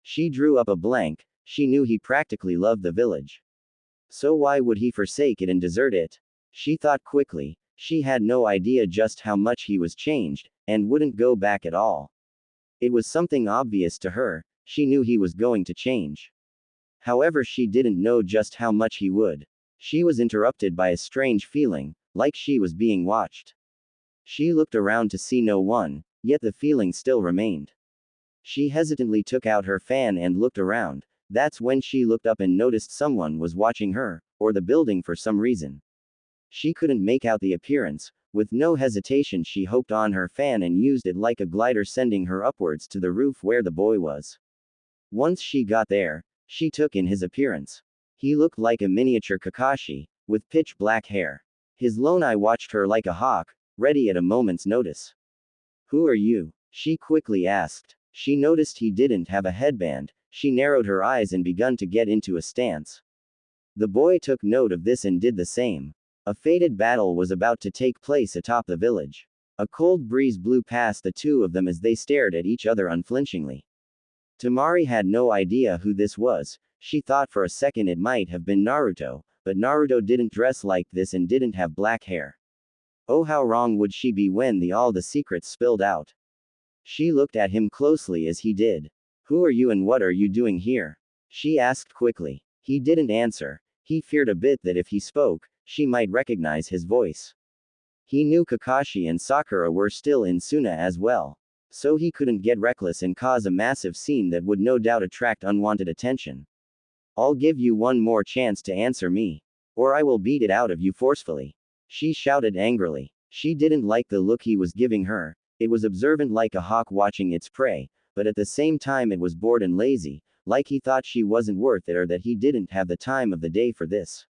She drew up a blank. She knew he practically loved the village. So why would he forsake it and desert it? She thought quickly. She had no idea just how much he was changed, and wouldn't go back at all. It was something obvious to her. She knew he was going to change. However, she didn't know just how much he would. She was interrupted by a strange feeling, like she was being watched. She looked around to see no one, yet the feeling still remained. She hesitantly took out her fan and looked around. That's when she looked up and noticed someone was watching her, or the building for some reason. She couldn't make out the appearance. With no hesitation, she hopped on her fan and used it like a glider, sending her upwards to the roof where the boy was. Once she got there, she took in his appearance. He looked like a miniature Kakashi, with pitch black hair. His lone eye watched her like a hawk, ready at a moment's notice. Who are you? She quickly asked. She noticed he didn't have a headband. She narrowed her eyes and begun to get into a stance. The boy took note of this and did the same. A fated battle was about to take place atop the village. A cold breeze blew past the two of them as they stared at each other unflinchingly. Temari had no idea who this was. She thought for a second it might have been Naruto, but Naruto didn't dress like this and didn't have black hair. Oh, how wrong would she be when all the secrets spilled out. She looked at him closely as he did. Who are you and what are you doing here? She asked quickly. He didn't answer. He feared a bit that if he spoke, she might recognize his voice. He knew Kakashi and Sakura were still in Suna as well. So he couldn't get reckless and cause a massive scene that would no doubt attract unwanted attention. I'll give you one more chance to answer me. Or I will beat it out of you forcefully. She shouted angrily. She didn't like the look he was giving her. It was observant like a hawk watching its prey, but at the same time it was bored and lazy, like he thought she wasn't worth it or that he didn't have the time of the day for this.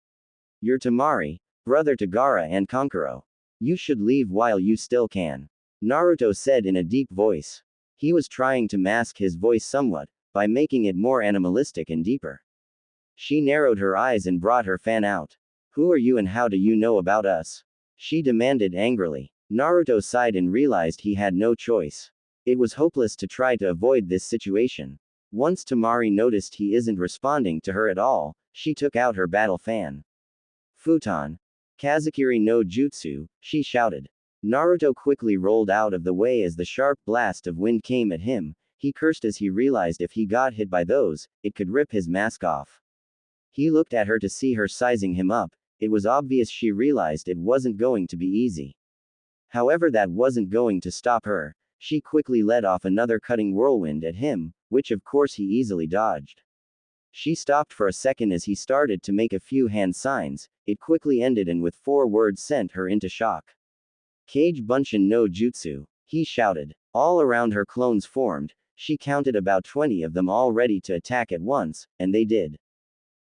You're Temari, brother to Gaara and Kankuro. You should leave while you still can. Naruto said in a deep voice. He was trying to mask his voice somewhat, by making it more animalistic and deeper. She narrowed her eyes and brought her fan out. Who are you and how do you know about us? She demanded angrily. Naruto sighed and realized he had no choice. It was hopeless to try to avoid this situation. Once Temari noticed he isn't responding to her at all, she took out her battle fan. Futon. Kazakiri no Jutsu, she shouted. Naruto quickly rolled out of the way as the sharp blast of wind came at him. He cursed as he realized if he got hit by those, it could rip his mask off. He looked at her to see her sizing him up. It was obvious she realized it wasn't going to be easy. However, that wasn't going to stop her. She quickly let off another cutting whirlwind at him, which of course he easily dodged. She stopped for a second as he started to make a few hand signs. It quickly ended and with 4 words sent her into shock. Kage Bunshin no Jutsu, he shouted. All around her clones formed. She counted about 20 of them all ready to attack at once, and they did.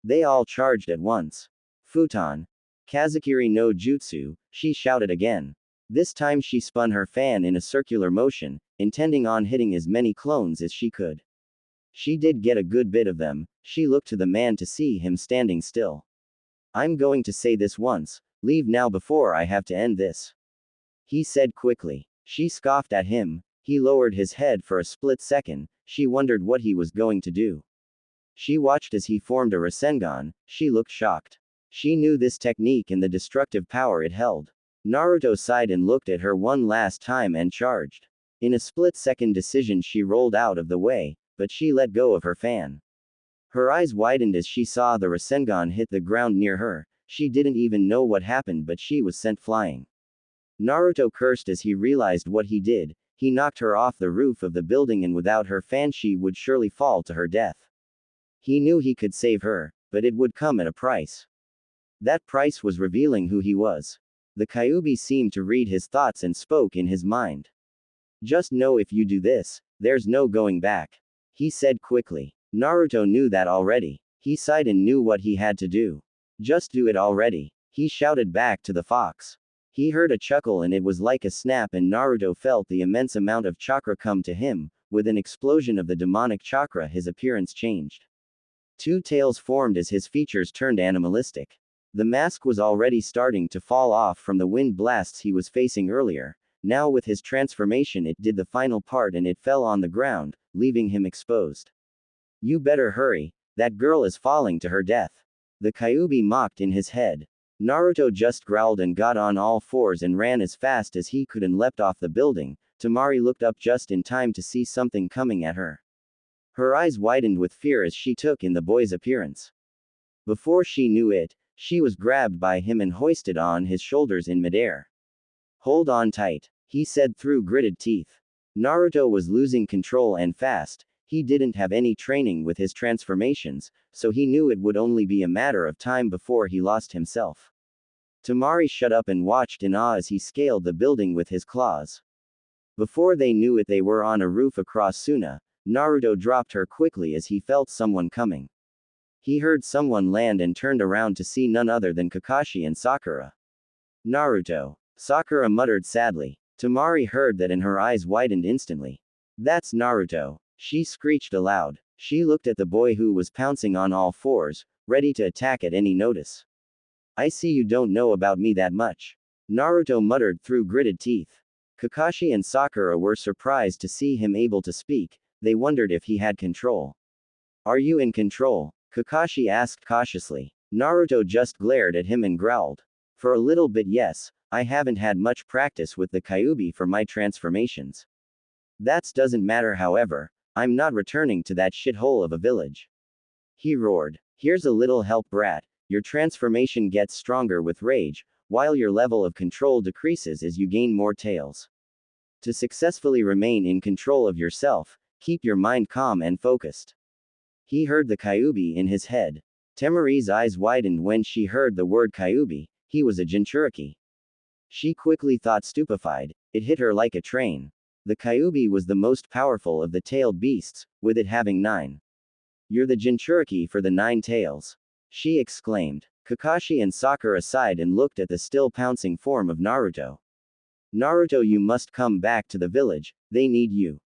They all charged at once. Futon. Kazakiri no Jutsu, she shouted again. This time she spun her fan in a circular motion, intending on hitting as many clones as she could. She did get a good bit of them. She looked to the man to see him standing still. I'm going to say this once, leave now before I have to end this. He said quickly. She scoffed at him. He lowered his head for a split second. She wondered what he was going to do. She watched as he formed a Rasengan. She looked shocked. She knew this technique and the destructive power it held. Naruto sighed and looked at her one last time and charged. In a split-second decision she rolled out of the way, but she let go of her fan. Her eyes widened as she saw the Rasengan hit the ground near her. She didn't even know what happened but she was sent flying. Naruto cursed as he realized what he did. He knocked her off the roof of the building and without her fan she would surely fall to her death. He knew he could save her, but it would come at a price. That price was revealing who he was. The Kyuubi seemed to read his thoughts and spoke in his mind. Just know if you do this, there's no going back. He said quickly. Naruto knew that already. He sighed and knew what he had to do. Just do it already. He shouted back to the fox. He heard a chuckle and it was like a snap and Naruto felt the immense amount of chakra come to him. With an explosion of the demonic chakra his appearance changed. 2 tails formed as his features turned animalistic. The mask was already starting to fall off from the wind blasts he was facing earlier. Now with his transformation it did the final part and it fell on the ground, leaving him exposed. You better hurry, that girl is falling to her death. The Kyuubi mocked in his head. Naruto just growled and got on all fours and ran as fast as he could and leapt off the building. Temari looked up just in time to see something coming at her. Her eyes widened with fear as she took in the boy's appearance. Before she knew it, she was grabbed by him and hoisted on his shoulders in midair. Hold on tight, he said through gritted teeth. Naruto was losing control and fast. He didn't have any training with his transformations, so he knew it would only be a matter of time before he lost himself. Temari shut up and watched in awe as he scaled the building with his claws. Before they knew it they were on a roof across Suna. Naruto dropped her quickly as he felt someone coming. He heard someone land and turned around to see none other than Kakashi and Sakura. Naruto. Sakura muttered sadly. Temari heard that and her eyes widened instantly. That's Naruto. She screeched aloud. She looked at the boy who was pouncing on all fours, ready to attack at any notice. I see you don't know about me that much. Naruto muttered through gritted teeth. Kakashi and Sakura were surprised to see him able to speak. they wondered if he had control. Are you in control? Kakashi asked cautiously. Naruto just glared at him and growled. For a little bit, yes. I haven't had much practice with the Kyuubi for my transformations. That doesn't matter, however. I'm not returning to that shithole of a village. He roared. Here's a little help, brat. Your transformation gets stronger with rage, while your level of control decreases as you gain more tails. To successfully remain in control of yourself, keep your mind calm and focused. He heard the Kyuubi in his head. Temari's eyes widened when she heard the word Kyuubi. He was a Jinchuriki. She quickly thought, stupefied. It hit her like a train. The Kyuubi was the most powerful of the tailed beasts, with it having 9. You're the Jinchuriki for the 9 tails. She exclaimed. Kakashi and Sakura sighed and looked at the still pouncing form of Naruto. Naruto, you must come back to the village, they need you.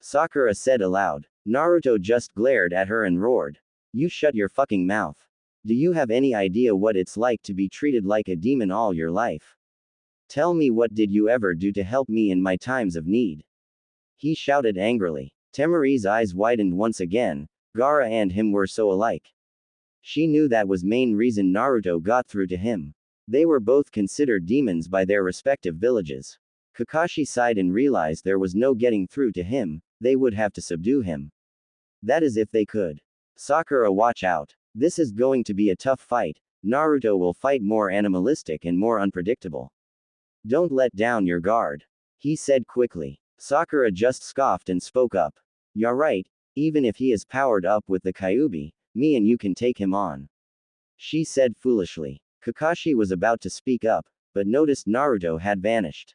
Sakura said aloud. Naruto just glared at her and roared. You shut your fucking mouth. Do you have any idea what it's like to be treated like a demon all your life? Tell me, what did you ever do to help me in my times of need? He shouted angrily. Temari's eyes widened once again. Gaara and him were so alike. She knew that was main reason Naruto got through to him. They were both considered demons by their respective villages. Kakashi sighed and realized there was no getting through to him, they would have to subdue him. That is if they could. Sakura, watch out. This is going to be a tough fight. Naruto will fight more animalistic and more unpredictable. Don't let down your guard. He said quickly. Sakura just scoffed and spoke up. You're right, even if he is powered up with the Kyuubi, me and you can take him on. She said foolishly. Kakashi was about to speak up, but noticed Naruto had vanished.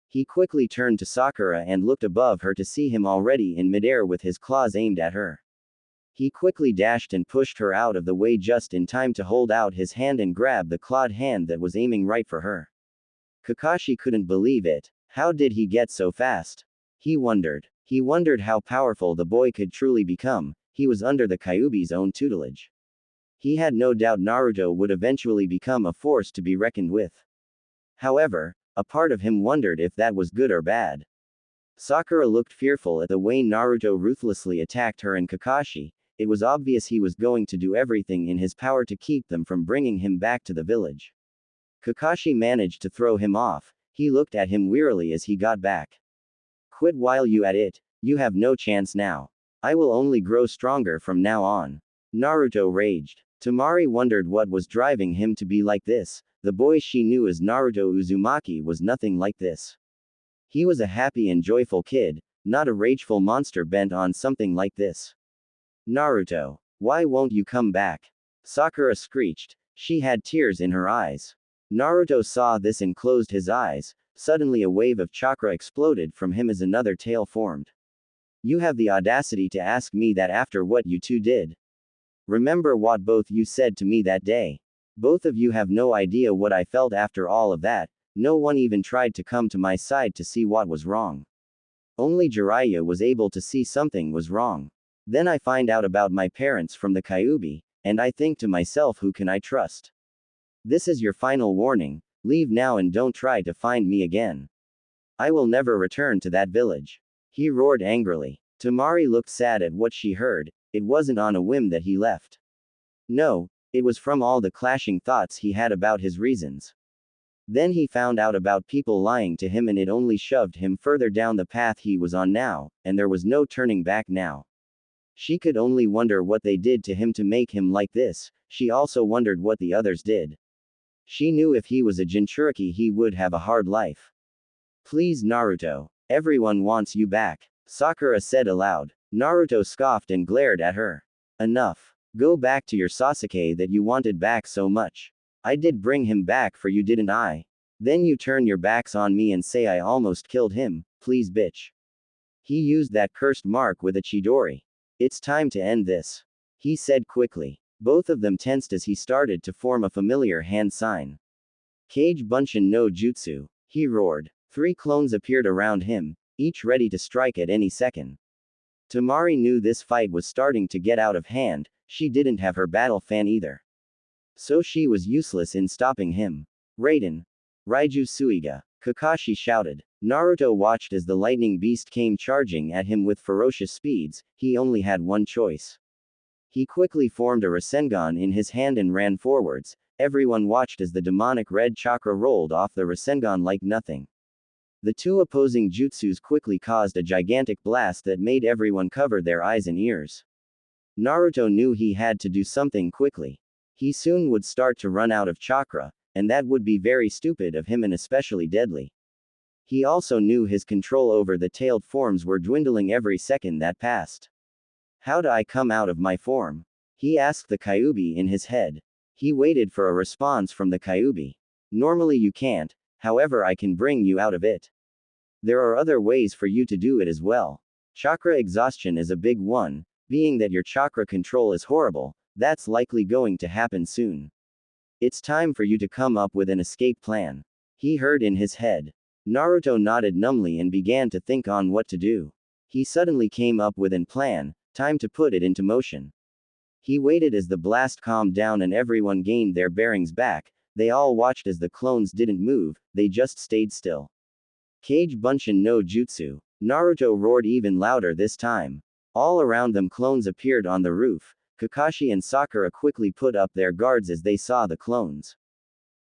He quickly turned to Sakura and looked above her to see him already in midair with his claws aimed at her. He quickly dashed and pushed her out of the way just in time to hold out his hand and grab the clawed hand that was aiming right for her. Kakashi couldn't believe it. How did he get so fast? He wondered. He wondered how powerful the boy could truly become. He was under the Kyuubi's own tutelage. He had no doubt Naruto would eventually become a force to be reckoned with. However, a part of him wondered if that was good or bad. Sakura looked fearful at the way Naruto ruthlessly attacked her and Kakashi. It was obvious he was going to do everything in his power to keep them from bringing him back to the village. Kakashi managed to throw him off. He looked at him wearily as he got back. Quit while you at it. You have no chance now. I will only grow stronger from now on. Naruto raged. Temari wondered what was driving him to be like this. The boy she knew as Naruto Uzumaki was nothing like this. He was a happy and joyful kid, not a rageful monster bent on something like this. Naruto, why won't you come back? Sakura screeched. She had tears in her eyes. Naruto saw this and closed his eyes. Suddenly a wave of chakra exploded from him as another tail formed. You have the audacity to ask me that after what you two did. Remember what both you said to me that day. Both of you have no idea what I felt after all of that. No one even tried to come to my side to see what was wrong. Only Jiraiya was able to see something was wrong. Then I find out about my parents from the Kyuubi, and I think to myself, who can I trust? This is your final warning. Leave now and don't try to find me again. I will never return to that village. He roared angrily. Temari looked sad at what she heard. It wasn't on a whim that he left. No, it was from all the clashing thoughts he had about his reasons. Then he found out about people lying to him, and it only shoved him further down the path he was on now, and there was no turning back now. She could only wonder what they did to him to make him like this. She also wondered what the others did. She knew if he was a Jinchuriki he would have a hard life. Please Naruto. Everyone wants you back. Sakura said aloud. Naruto scoffed and glared at her. Enough. Go back to your Sasuke that you wanted back so much. I did bring him back for you, didn't I? Then you turn your backs on me and say I almost killed him, please bitch. He used that cursed mark with a Chidori. It's time to end this. He said quickly. Both of them tensed as he started to form a familiar hand sign. Kage Bunshin no Jutsu. He roared. 3 clones appeared around him, each ready to strike at any second. Temari knew this fight was starting to get out of hand. She didn't have her battle fan either. So she was useless in stopping him. Raiden. Raiju Suiga. Kakashi shouted. Naruto watched as the lightning beast came charging at him with ferocious speeds. He only had one choice. He quickly formed a Rasengan in his hand and ran forwards. Everyone watched as the demonic red chakra rolled off the Rasengan like nothing. The two opposing jutsus quickly caused a gigantic blast that made everyone cover their eyes and ears. Naruto knew he had to do something quickly. He soon would start to run out of chakra, and that would be very stupid of him and especially deadly. He also knew his control over the tailed forms were dwindling every second that passed. How do I come out of my form? He asked the Kyuubi in his head. He waited for a response from the Kyuubi. Normally you can't, however I can bring you out of it. There are other ways for you to do it as well. Chakra exhaustion is a big one, being that your chakra control is horrible, that's likely going to happen soon. It's time for you to come up with an escape plan. He heard in his head. Naruto nodded numbly and began to think on what to do. He suddenly came up with an plan, time to put it into motion. He waited as the blast calmed down and everyone gained their bearings back. They all watched as the clones didn't move, they just stayed still. Kage Bunshin no Jutsu. Naruto roared even louder this time. All around them clones appeared on the roof. Kakashi and Sakura quickly put up their guards as they saw the clones.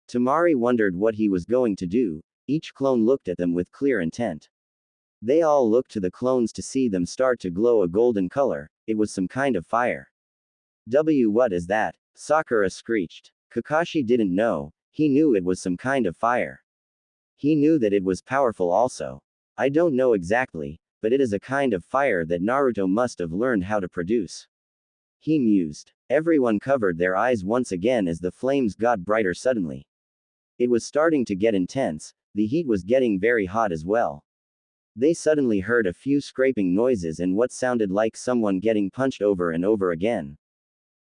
Temari wondered what he was going to do. Each clone looked at them with clear intent. They all looked to the clones to see them start to glow a golden color. It was some kind of fire. What is that? Sakura screeched. Kakashi didn't know. He knew it was some kind of fire. He knew that it was powerful also. I don't know exactly, but it is a kind of fire that Naruto must have learned how to produce. He mused. Everyone covered their eyes once again as the flames got brighter suddenly. It was starting to get intense, the heat was getting very hot as well. They suddenly heard a few scraping noises and what sounded like someone getting punched over and over again.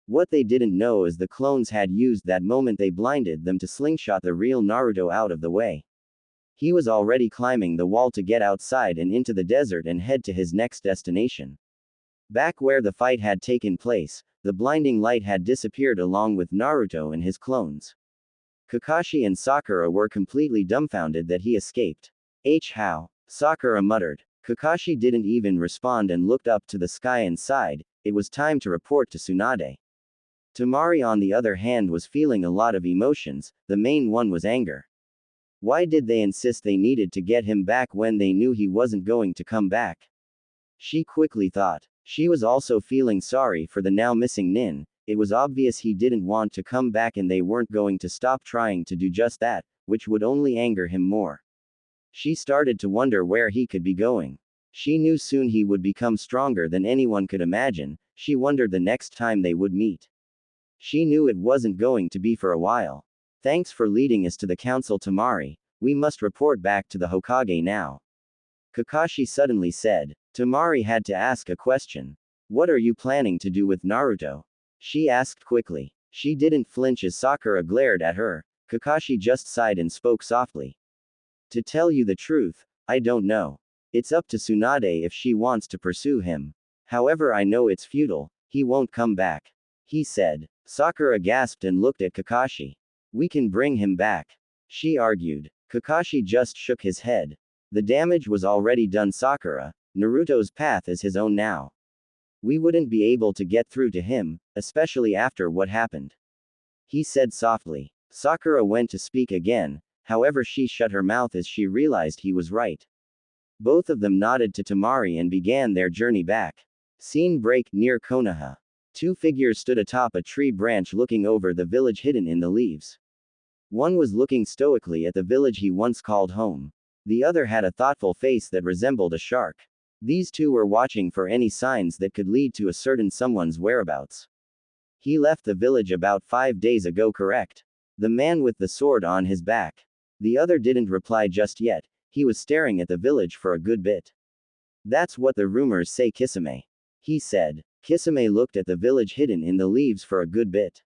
What they didn't know is the clones had used that moment they blinded them to slingshot the real Naruto out of the way. He was already climbing the wall to get outside and into the desert and head to his next destination. Back where the fight had taken place, the blinding light had disappeared along with Naruto and his clones. Kakashi and Sakura were completely dumbfounded that he escaped. How? Sakura muttered. Kakashi didn't even respond and looked up to the sky and sighed. It was time to report to Tsunade. Temari on the other hand was feeling a lot of emotions, the main one was anger. Why did they insist they needed to get him back when they knew he wasn't going to come back? She quickly thought. She was also feeling sorry for the now missing Nin. It was obvious he didn't want to come back and they weren't going to stop trying to do just that, which would only anger him more. She started to wonder where he could be going. She knew soon he would become stronger than anyone could imagine. She wondered the next time they would meet. She knew it wasn't going to be for a while. Thanks for leading us to the council, Temari. We must report back to the Hokage now. Kakashi suddenly said. Temari had to ask a question. What are you planning to do with Naruto? She asked quickly. She didn't flinch as Sakura glared at her. Kakashi just sighed and spoke softly. To tell you the truth, I don't know. It's up to Tsunade if she wants to pursue him. However, I know it's futile, he won't come back. He said. Sakura gasped and looked at Kakashi. We can bring him back. She argued. Kakashi just shook his head. The damage was already done, Sakura. Naruto's path is his own now. We wouldn't be able to get through to him, especially after what happened. He said softly. Sakura went to speak again, however she shut her mouth as she realized he was right. Both of them nodded to Temari and began their journey back. Scene break near Konoha. Two figures stood atop a tree branch looking over the village hidden in the leaves. One was looking stoically at the village he once called home. The other had a thoughtful face that resembled a shark. These two were watching for any signs that could lead to a certain someone's whereabouts. He left the village about 5 days ago, correct? The man with the sword on his back. The other didn't reply just yet, he was staring at the village for a good bit. That's what the rumors say, Kisame. He said. Kisame looked at the village hidden in the leaves for a good bit.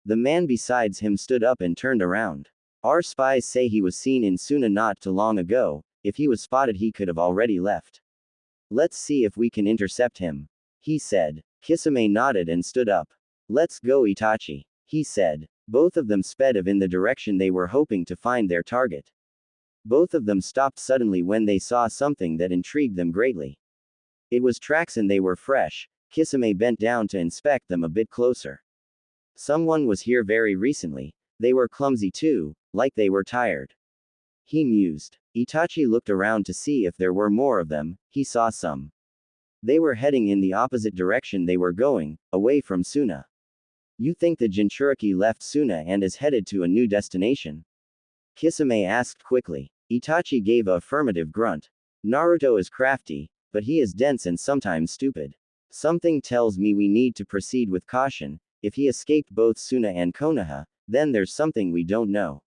The man besides him stood up and turned around. Our spies say he was seen in Suna not too long ago. If he was spotted, he could have already left. Let's see if we can intercept him. He said. Kisame nodded and stood up. Let's go, Itachi. He said. Both of them sped off in the direction they were hoping to find their target. Both of them stopped suddenly when they saw something that intrigued them greatly. It was tracks and they were fresh. Kisame bent down to inspect them a bit closer. Someone was here very recently. They were clumsy too, like they were tired. He mused. Itachi looked around to see if there were more of them. He saw some. They were heading in the opposite direction they were going, away from Suna. You think the Jinchuriki left Suna and is headed to a new destination? Kisame asked quickly. Itachi gave a affirmative grunt. Naruto is crafty, but he is dense and sometimes stupid. Something tells me we need to proceed with caution. If he escaped both Suna and Konoha, then there's something we don't know.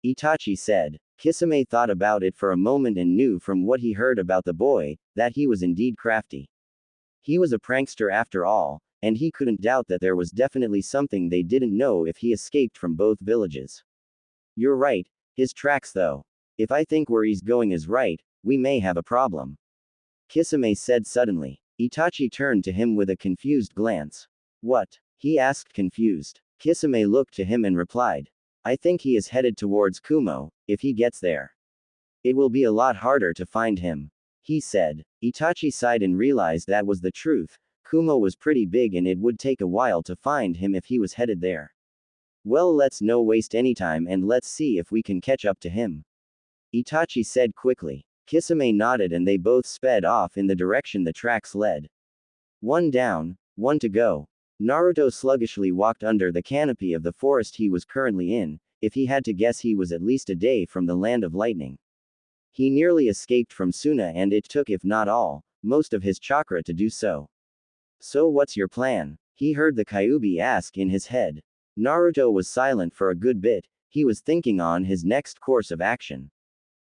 Itachi said. Kisame thought about it for a moment and knew from what he heard about the boy, that he was indeed crafty. He was a prankster after all, and he couldn't doubt that there was definitely something they didn't know if he escaped from both villages. You're right, his tracks though. If I think where he's going is right, we may have a problem. Kisame said suddenly. Itachi turned to him with a confused glance. What? He asked confused. Kisame looked to him and replied. I think he is headed towards Kumo, if he gets there. It will be a lot harder to find him. He said. Itachi sighed and realized that was the truth. Kumo was pretty big and it would take a while to find him if he was headed there. Well, let's no waste any time and let's see if we can catch up to him. Itachi said quickly. Kisame nodded and they both sped off in the direction the tracks led. One down, one to go. Naruto sluggishly walked under the canopy of the forest he was currently in. If he had to guess, he was at least a day from the land of lightning. He nearly escaped from Suna and it took, if not all, most of his chakra to do so. So what's your plan? He heard the Kyuubi ask in his head. Naruto was silent for a good bit. He was thinking on his next course of action.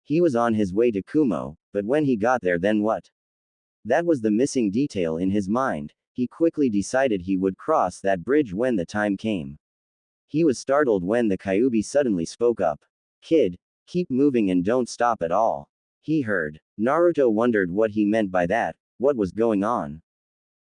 He was on his way to Kumo, but when he got there, then what? That was the missing detail in his mind. He quickly decided he would cross that bridge when the time came. He was startled when the Kyuubi suddenly spoke up. Kid, keep moving and don't stop at all. He heard. Naruto wondered what he meant by that. What was going on?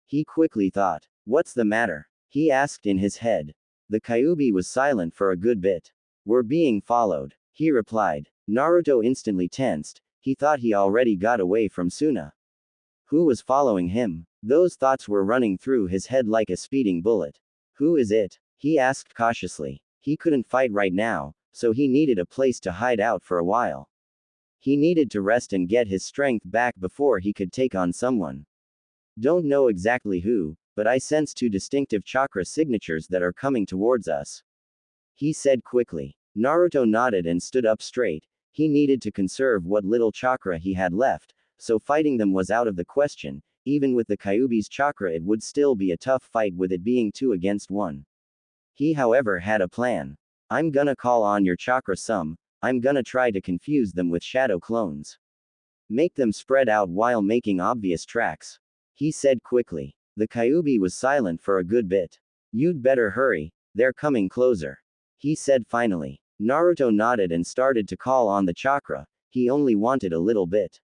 He quickly thought. What's the matter? He asked in his head. The Kyuubi was silent for a good bit. We're being followed, he replied. Naruto instantly tensed. He thought he already got away from Suna. Who was following him? Those thoughts were running through his head like a speeding bullet. Who is it? He asked cautiously. He couldn't fight right now, so he needed a place to hide out for a while. He needed to rest and get his strength back before he could take on someone. Don't know exactly who, but I sense two distinctive chakra signatures that are coming towards us. He said quickly. Naruto nodded and stood up straight. He needed to conserve what little chakra he had left, so fighting them was out of the question. Even with the Kyuubi's chakra, it would still be a tough fight with it being 2 against 1. He, however, had a plan. I'm gonna call on your chakra some. I'm gonna try to confuse them with shadow clones. Make them spread out while making obvious tracks. He said quickly. The Kyuubi was silent for a good bit. You'd better hurry, they're coming closer. He said finally. Naruto nodded and started to call on the chakra. He only wanted a little bit.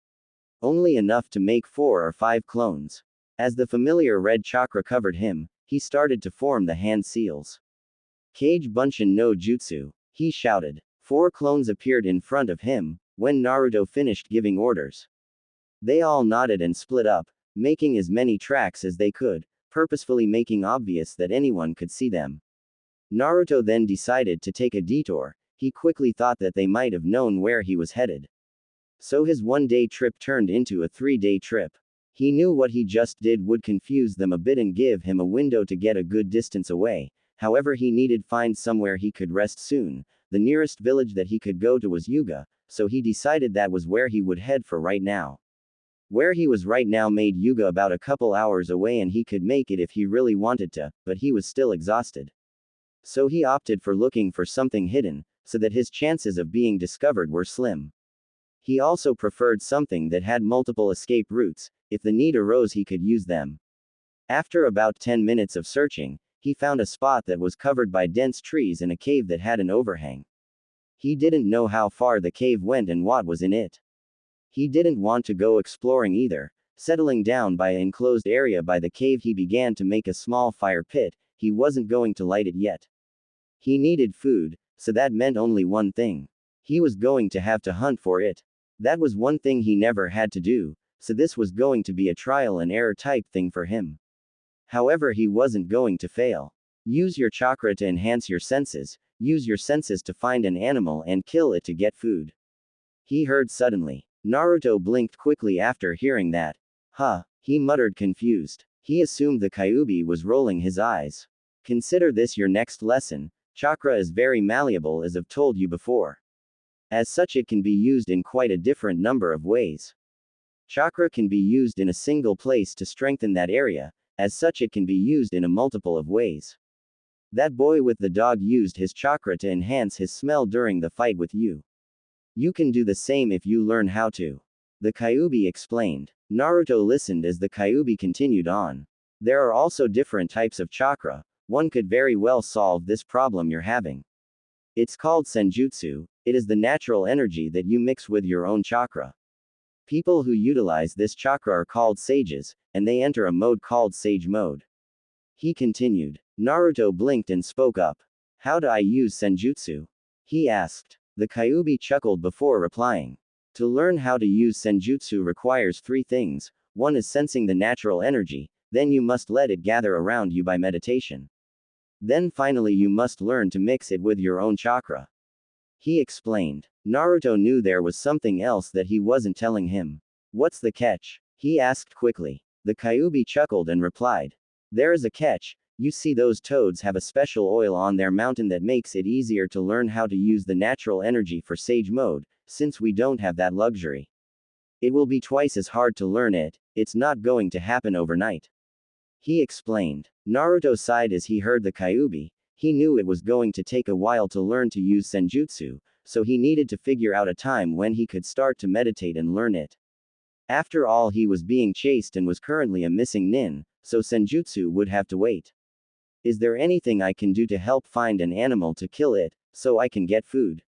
Only enough to make 4 or 5 clones. As the familiar red chakra covered him, he started to form the hand seals. Kage Bunshin no Jutsu, he shouted. 4 clones appeared in front of him, when Naruto finished giving orders. They all nodded and split up, making as many tracks as they could, purposefully making obvious that anyone could see them. Naruto then decided to take a detour. He quickly thought that they might have known where he was headed. So his one-day trip turned into a 3-day trip. He knew what he just did would confuse them a bit and give him a window to get a good distance away. However, he needed find somewhere he could rest soon. The nearest village that he could go to was Yuga, so he decided that was where he would head for right now. Where he was right now made Yuga about a couple hours away and he could make it if he really wanted to, but he was still exhausted. So he opted for looking for something hidden, so that his chances of being discovered were slim. He also preferred something that had multiple escape routes. If the need arose, he could use them. After about 10 minutes of searching, he found a spot that was covered by dense trees and a cave that had an overhang. He didn't know how far the cave went and what was in it. He didn't want to go exploring either. Settling down by an enclosed area by the cave, he began to make a small fire pit. He wasn't going to light it yet. He needed food, so that meant only one thing. He was going to have to hunt for it. That was one thing he never had to do, so this was going to be a trial and error type thing for him. However, he wasn't going to fail. Use your chakra to enhance your senses, use your senses to find an animal and kill it to get food. He heard suddenly. Naruto blinked quickly after hearing that. Huh, he muttered confused. He assumed the Kyuubi was rolling his eyes. Consider this your next lesson. Chakra is very malleable, as I've told you before. As such, it can be used in quite a different number of ways. Chakra can be used in a single place to strengthen that area, as such it can be used in a multiple of ways. That boy with the dog used his chakra to enhance his smell during the fight with you. You can do the same if you learn how to. The Kyuubi explained. Naruto listened as the Kyuubi continued on. There are also different types of chakra. One could very well solve this problem you're having. It's called senjutsu. It is the natural energy that you mix with your own chakra. People who utilize this chakra are called sages, and they enter a mode called sage mode. He continued. Naruto blinked and spoke up. How do I use senjutsu? He asked. The Kyuubi chuckled before replying. To learn how to use senjutsu requires 3 things. One is sensing the natural energy, then you must let it gather around you by meditation. Then finally you must learn to mix it with your own chakra. He explained. Naruto knew there was something else that he wasn't telling him. What's the catch? He asked quickly. The Kyuubi chuckled and replied. There is a catch. You see, those toads have a special oil on their mountain that makes it easier to learn how to use the natural energy for sage mode, since we don't have that luxury. It will be twice as hard to learn it, it's not going to happen overnight. He explained. Naruto sighed as he heard the Kyuubi. He knew it was going to take a while to learn to use senjutsu, so he needed to figure out a time when he could start to meditate and learn it. After all, he was being chased and was currently a missing nin, so senjutsu would have to wait. Is there anything I can do to help find an animal to kill it, so I can get food?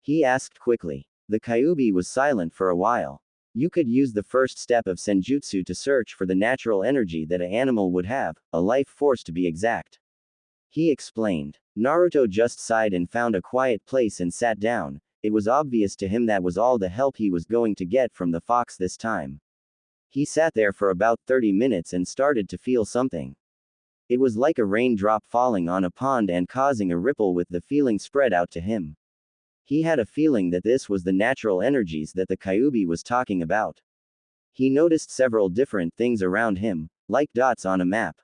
He asked quickly. The Kyuubi was silent for a while. You could use the first step of senjutsu to search for the natural energy that an animal would have, a life force to be exact. He explained. Naruto just sighed and found a quiet place and sat down. It was obvious to him that was all the help he was going to get from the fox this time. He sat there for about 30 minutes and started to feel something. It was like a raindrop falling on a pond and causing a ripple, with the feeling spread out to him. He had a feeling that this was the natural energies that the Kyuubi was talking about. He noticed several different things around him, like dots on a map.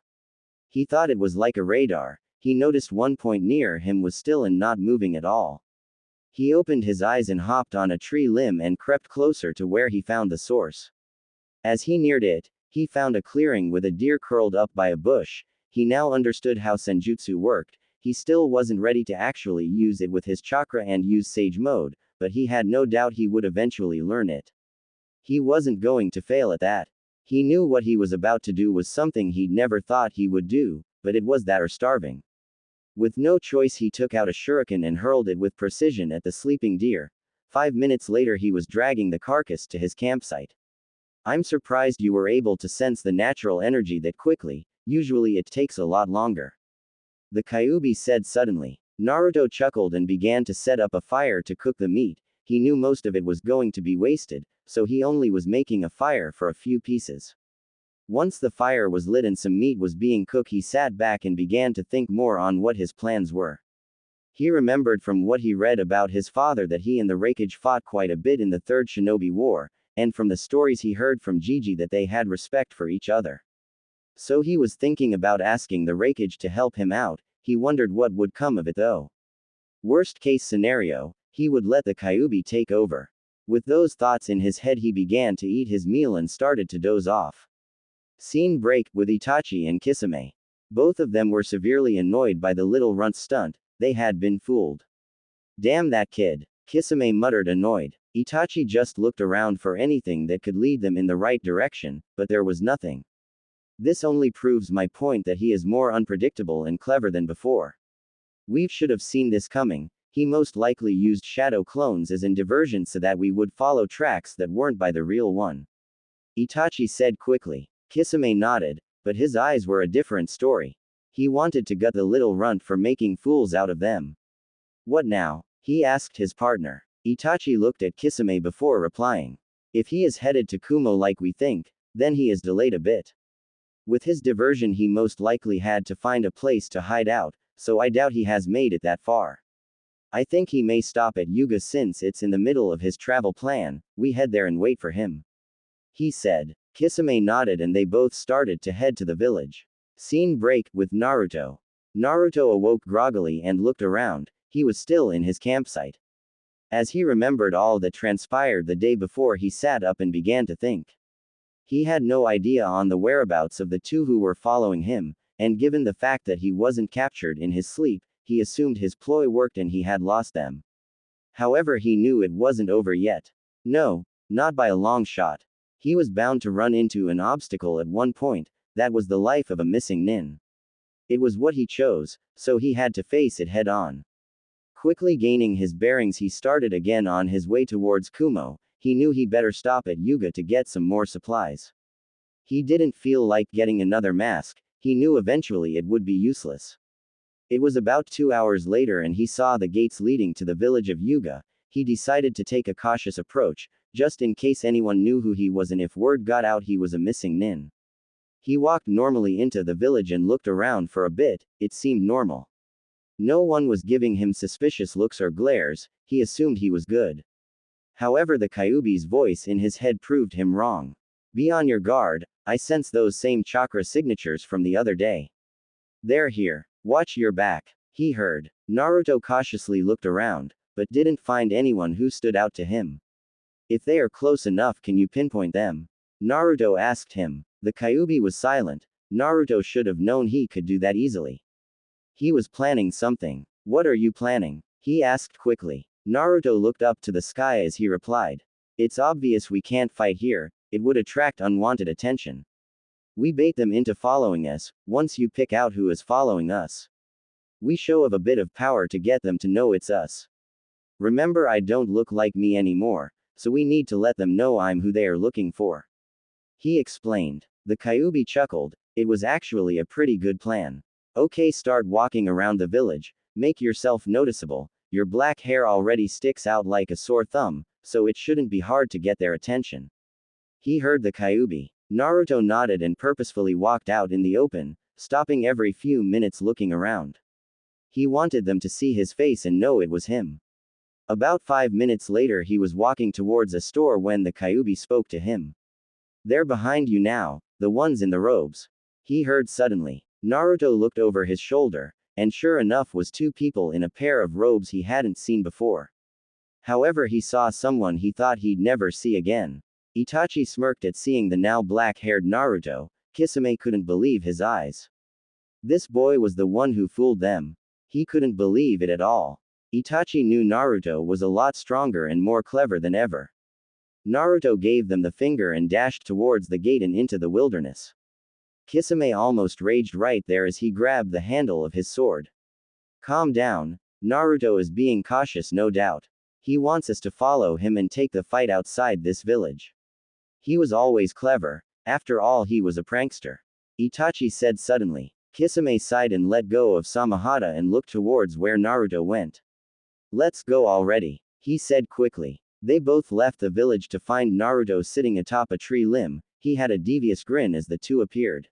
He thought it was like a radar. He noticed one point near him was still and not moving at all. He opened his eyes and hopped on a tree limb and crept closer to where he found the source. As he neared it, he found a clearing with a deer curled up by a bush. He now understood how senjutsu worked. He still wasn't ready to actually use it with his chakra and use sage mode, but he had no doubt he would eventually learn it. He wasn't going to fail at that. He knew what he was about to do was something he'd never thought he would do, but it was that or starving. With no choice, he took out a shuriken and hurled it with precision at the sleeping deer. 5 minutes later, he was dragging the carcass to his campsite. I'm surprised you were able to sense the natural energy that quickly. Usually it takes a lot longer. The Kyuubi said suddenly. Naruto chuckled and began to set up a fire to cook the meat. He knew most of it was going to be wasted, so he only was making a fire for a few pieces. Once the fire was lit and some meat was being cooked, he sat back and began to think more on what his plans were. He remembered from what he read about his father that he and the Raikage fought quite a bit in the Third Shinobi War, and from the stories he heard from Gigi that they had respect for each other. So he was thinking about asking the Raikage to help him out. He wondered what would come of it though. Worst case scenario, he would let the Kyuubi take over. With those thoughts in his head, he began to eat his meal and started to doze off. Scene break, with Itachi and Kisame. Both of them were severely annoyed by the little runt's stunt. They had been fooled. Damn that kid, Kisame muttered annoyed. Itachi just looked around for anything that could lead them in the right direction, but there was nothing. This only proves my point that he is more unpredictable and clever than before. We should have seen this coming. He most likely used shadow clones as a diversion so that we would follow tracks that weren't by the real one. Itachi said quickly. Kisame nodded, but his eyes were a different story. He wanted to gut the little runt for making fools out of them. What now? He asked his partner. Itachi looked at Kisame before replying. If he is headed to Kumo like we think, then he is delayed a bit. With his diversion he most likely had to find a place to hide out, so I doubt he has made it that far. I think he may stop at Yuga since it's in the middle of his travel plan. We head there and wait for him, he said. Kisame nodded and they both started to head to the village. Scene break, with Naruto. Naruto awoke groggily and looked around. He was still in his campsite. As he remembered all that transpired the day before, he sat up and began to think. He had no idea on the whereabouts of the two who were following him, and given the fact that he wasn't captured in his sleep, he assumed his ploy worked and he had lost them. However, he knew it wasn't over yet. No, not by a long shot. He was bound to run into an obstacle at one point. That was the life of a missing nin. It was what he chose, so he had to face it head on. Quickly gaining his bearings, he started again on his way towards Kumo. He knew he better stop at Yuga to get some more supplies. He didn't feel like getting another mask. He knew eventually it would be useless. It was about 2 hours later and he saw the gates leading to the village of Yuga. He decided to take a cautious approach, just in case anyone knew who he was and if word got out he was a missing nin. He walked normally into the village and looked around for a bit. It seemed normal. No one was giving him suspicious looks or glares. He assumed he was good. However, the Kyuubi's voice in his head proved him wrong. Be on your guard, I sense those same chakra signatures from the other day. They're here. Watch your back. He heard. Naruto cautiously looked around, but didn't find anyone who stood out to him. If they are close enough, can you pinpoint them? Naruto asked him. The Kyuubi was silent. Naruto should have known he could do that easily. He was planning something. What are you planning? He asked quickly. Naruto looked up to the sky as he replied. It's obvious we can't fight here. It would attract unwanted attention. We bait them into following us. Once you pick out who is following us, we show a bit of power to get them to know it's us. Remember, I don't look like me anymore, so we need to let them know I'm who they are looking for. He explained. The Kyuubi chuckled. It was actually a pretty good plan. Okay, start walking around the village. Make yourself noticeable. Your black hair already sticks out like a sore thumb, so it shouldn't be hard to get their attention. He heard the Kyuubi. Naruto nodded and purposefully walked out in the open, stopping every few minutes looking around. He wanted them to see his face and know it was him. About 5 minutes later he was walking towards a store when the Kyuubi spoke to him. They're behind you now, the ones in the robes. He heard suddenly. Naruto looked over his shoulder, and sure enough was two people in a pair of robes he hadn't seen before. However, he saw someone he thought he'd never see again. Itachi smirked at seeing the now black-haired Naruto. Kisame couldn't believe his eyes. This boy was the one who fooled them. He couldn't believe it at all. Itachi knew Naruto was a lot stronger and more clever than ever. Naruto gave them the finger and dashed towards the gate and into the wilderness. Kisame almost raged right there as he grabbed the handle of his sword. Calm down. Naruto is being cautious, no doubt. He wants us to follow him and take the fight outside this village. He was always clever. After all, he was a prankster. Itachi said suddenly. Kisame sighed and let go of Samahata and looked towards where Naruto went. Let's go already, he said quickly. They both left the village to find Naruto sitting atop a tree limb. He had a devious grin as the two appeared.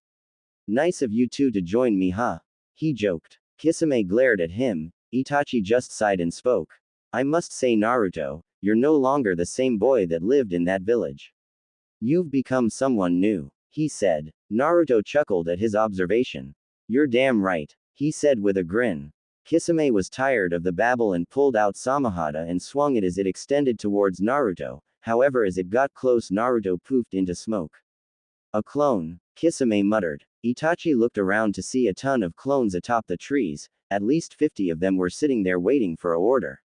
Nice of you two to join me, huh? He joked. Kisame glared at him. Itachi just sighed and spoke. I must say, Naruto, you're no longer the same boy that lived in that village. You've become someone new, he said. Naruto chuckled at his observation. You're damn right, he said with a grin. Kisame was tired of the babble and pulled out Samahata and swung it as it extended towards Naruto. However, as it got close, Naruto poofed into smoke. A clone, Kisame muttered. Itachi looked around to see a ton of clones atop the trees. At least 50 of them were sitting there waiting for a order.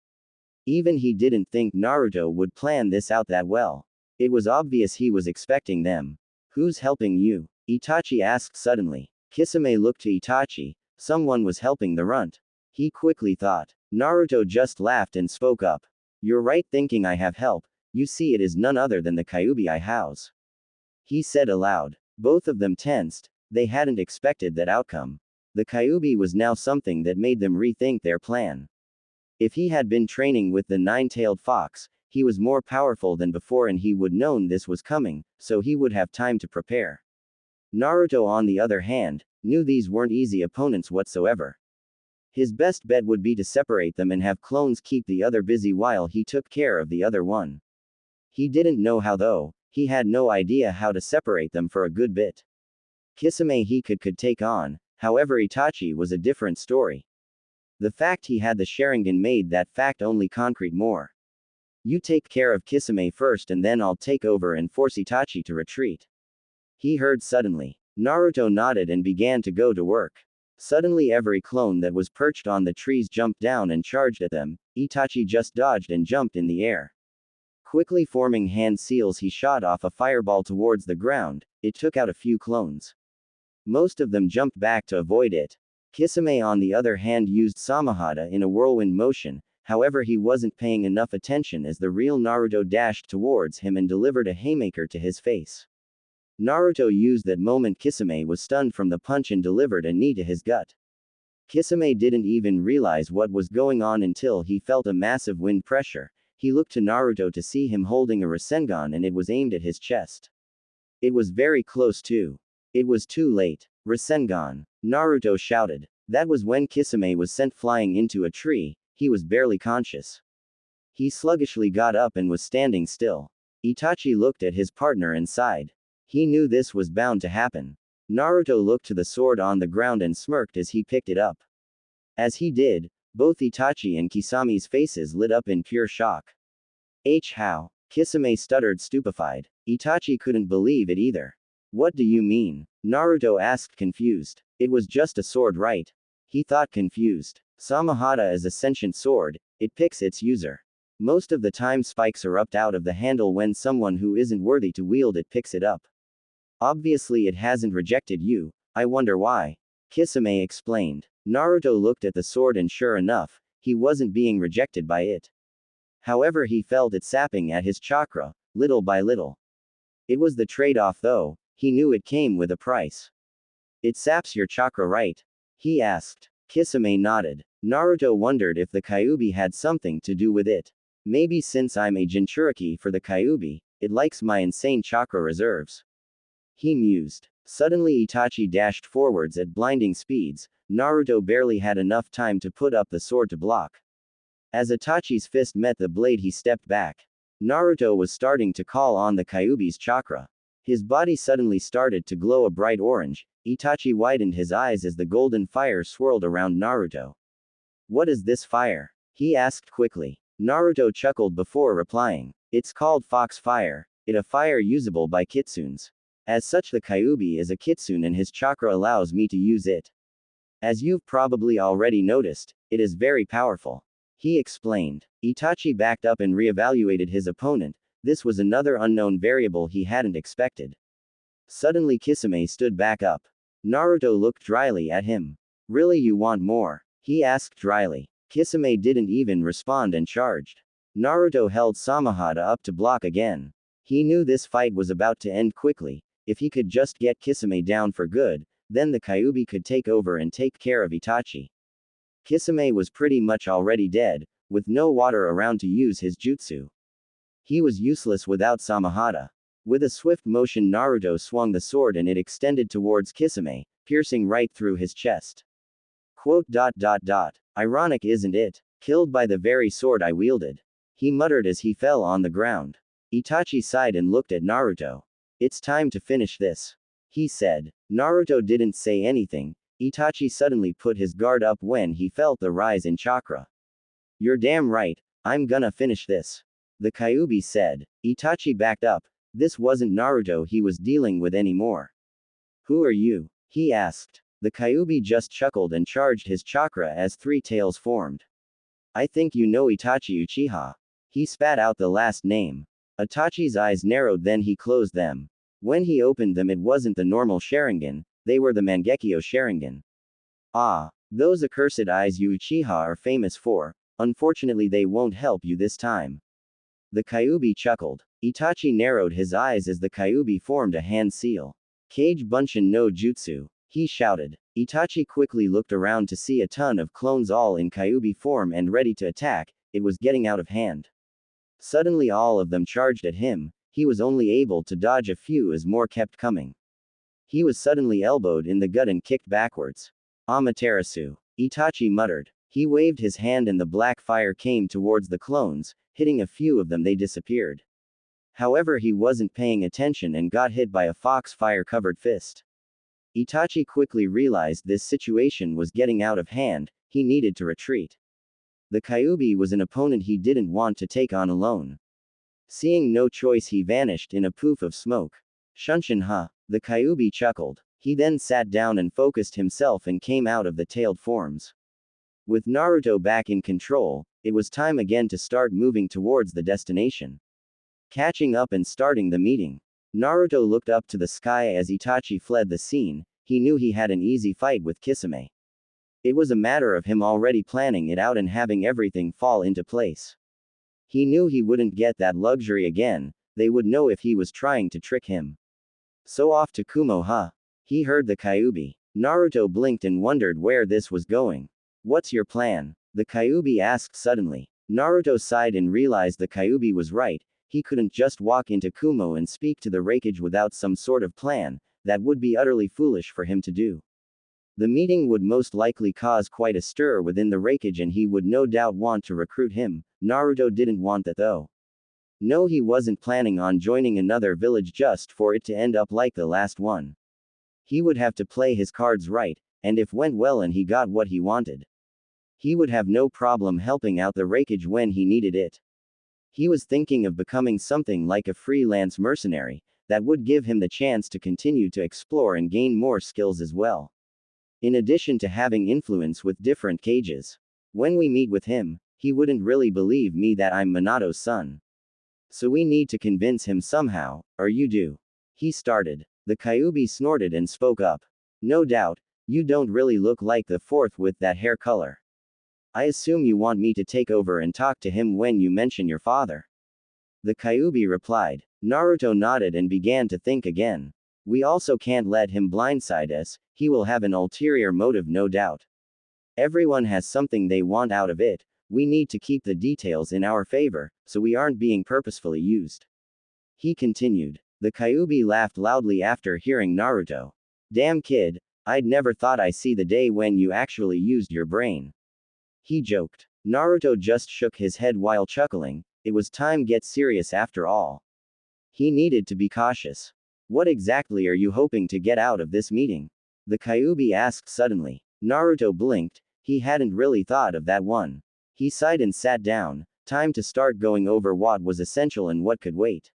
Even he didn't think Naruto would plan this out that well. It was obvious he was expecting them. Who's helping you? Itachi asked suddenly. Kisame looked to Itachi. Someone was helping the runt. He quickly thought. Naruto just laughed and spoke up. You're right thinking I have help. You see, it is none other than the Kyuubi I house. He said aloud. Both of them tensed. They hadn't expected that outcome. The Kyuubi was now something that made them rethink their plan. If he had been training with the nine-tailed fox, he was more powerful than before and he would known this was coming, so he would have time to prepare. Naruto on the other hand, knew these weren't easy opponents whatsoever. His best bet would be to separate them and have clones keep the other busy while he took care of the other one. He didn't know how though, he had no idea how to separate them for a good bit. Kisame he could take on, however Itachi was a different story. The fact he had the Sharingan made that fact only concrete more. You take care of Kisame first and then I'll take over and force Itachi to retreat. He heard suddenly. Naruto nodded and began to go to work. Suddenly every clone that was perched on the trees jumped down and charged at them. Itachi just dodged and jumped in the air. Quickly forming hand seals he shot off a fireball towards the ground. It took out a few clones. Most of them jumped back to avoid it. Kisame on the other hand used Samahata in a whirlwind motion, however he wasn't paying enough attention as the real Naruto dashed towards him and delivered a haymaker to his face. Naruto used that moment. Kisame was stunned from the punch and delivered a knee to his gut. Kisame didn't even realize what was going on until he felt a massive wind pressure. He looked to Naruto to see him holding a Rasengan and it was aimed at his chest. It was very close too. It was too late. Rasengan! Naruto shouted. That was when Kisame was sent flying into a tree. He was barely conscious. He sluggishly got up and was standing still. Itachi looked at his partner and sighed. He knew this was bound to happen. Naruto looked to the sword on the ground and smirked as he picked it up. As he did, both Itachi and Kisame's faces lit up in pure shock. How? Kisame stuttered stupefied. Itachi couldn't believe it either. What do you mean? Naruto asked confused. It was just a sword, right? He thought confused. Samahata is a sentient sword, it picks its user. Most of the time spikes erupt out of the handle when someone who isn't worthy to wield it picks it up. Obviously it hasn't rejected you, I wonder why. Kisame explained. Naruto looked at the sword and sure enough, he wasn't being rejected by it. However he felt it sapping at his chakra, little by little. It was the trade-off though, he knew it came with a price. It saps your chakra, right? He asked. Kisame nodded. Naruto wondered if the Kyuubi had something to do with it. Maybe since I'm a Jinchuriki for the Kyuubi, it likes my insane chakra reserves. He mused. Suddenly Itachi dashed forwards at blinding speeds. Naruto barely had enough time to put up the sword to block. As Itachi's fist met the blade he stepped back. Naruto was starting to call on the Kyuubi's chakra. His body suddenly started to glow a bright orange. Itachi widened his eyes as the golden fire swirled around Naruto. What is this fire? He asked quickly. Naruto chuckled before replying. It's called Fox Fire. It a fire usable by kitsunes. As such the Kyuubi is a kitsune and his chakra allows me to use it. As you've probably already noticed, it is very powerful. He explained. Itachi backed up and reevaluated his opponent. This was another unknown variable he hadn't expected. Suddenly Kisame stood back up. Naruto looked dryly at him. Really, you want more? He asked dryly. Kisame didn't even respond and charged. Naruto held Samahata up to block again. He knew this fight was about to end quickly. If he could just get Kisame down for good, then the Kyuubi could take over and take care of Itachi. Kisame was pretty much already dead, with no water around to use his jutsu. He was useless without Samahata. With a swift motion Naruto swung the sword and it extended towards Kisame, piercing right through his chest. Ironic, isn't it? Killed by the very sword I wielded. He muttered as he fell on the ground. Itachi sighed and looked at Naruto. It's time to finish this. He said. Naruto didn't say anything. Itachi suddenly put his guard up when he felt the rise in chakra. You're damn right, I'm gonna finish this. The Kyuubi said. Itachi backed up. This wasn't Naruto he was dealing with anymore. Who are you? He asked. The Kyuubi just chuckled and charged his chakra as three tails formed. I think you know Itachi Uchiha. He spat out the last name. Itachi's eyes narrowed, then he closed them. When he opened them it wasn't the normal Sharingan, they were the Mangekyo Sharingan. Ah, those accursed eyes you Uchiha are famous for, unfortunately they won't help you this time. The Kyuubi chuckled. Itachi narrowed his eyes as the Kyuubi formed a hand seal. Kage Bunshin no Jutsu. he shouted. Itachi quickly looked around to see a ton of clones all in Kyuubi form and ready to attack. It was getting out of hand. Suddenly all of them charged at him. He was only able to dodge a few as more kept coming. He was suddenly elbowed in the gut and kicked backwards. Amaterasu, Itachi muttered. He waved his hand and the black fire came towards the clones, hitting a few of them. They disappeared. However, he wasn't paying attention and got hit by a fox fire-covered fist. Itachi quickly realized this situation was getting out of hand. He needed to retreat. The Kyuubi was an opponent he didn't want to take on alone. Seeing no choice, he vanished in a poof of smoke. Shunshin ha! The Kyuubi chuckled. He then sat down and focused himself and came out of the tailed forms. With Naruto back in control, it was time again to start moving towards the destination. Catching up and starting the meeting. Naruto looked up to the sky as Itachi fled the scene. He knew he had an easy fight with Kisame. It was a matter of him already planning it out and having everything fall into place. He knew he wouldn't get that luxury again. They would know if he was trying to trick him. So off to Konoha. He heard the Kyuubi. Naruto blinked and wondered where this was going. What's your plan? The Kyuubi asked suddenly. Naruto sighed and realized the Kyuubi was right. He couldn't just walk into Kumo and speak to the Raikage without some sort of plan. That would be utterly foolish for him to do. The meeting would most likely cause quite a stir within the Raikage and he would no doubt want to recruit him. Naruto didn't want that though. No, he wasn't planning on joining another village just for it to end up like the last one. He would have to play his cards right, and if went well and he got what he wanted, he would have no problem helping out the Raikage when he needed it. He was thinking of becoming something like a freelance mercenary, that would give him the chance to continue to explore and gain more skills as well. In addition to having influence with different cages. When we meet with him, he wouldn't really believe me that I'm Minato's son. So we need to convince him somehow, or you do. He started. The Kyuubi snorted and spoke up. No doubt, you don't really look like the fourth with that hair color. I assume you want me to take over and talk to him when you mention your father. The Kyuubi replied. Naruto nodded and began to think again. We also can't let him blindside us, he will have an ulterior motive no doubt. Everyone has something they want out of it, we need to keep the details in our favor, so we aren't being purposefully used. He continued. The Kyuubi laughed loudly after hearing Naruto. Damn kid, I'd never thought I'd see the day when you actually used your brain. He joked. Naruto just shook his head while chuckling. It was time to get serious after all. He needed to be cautious. What exactly are you hoping to get out of this meeting? The Kyuubi asked suddenly. Naruto blinked. He hadn't really thought of that one. He sighed and sat down. Time to start going over what was essential and what could wait.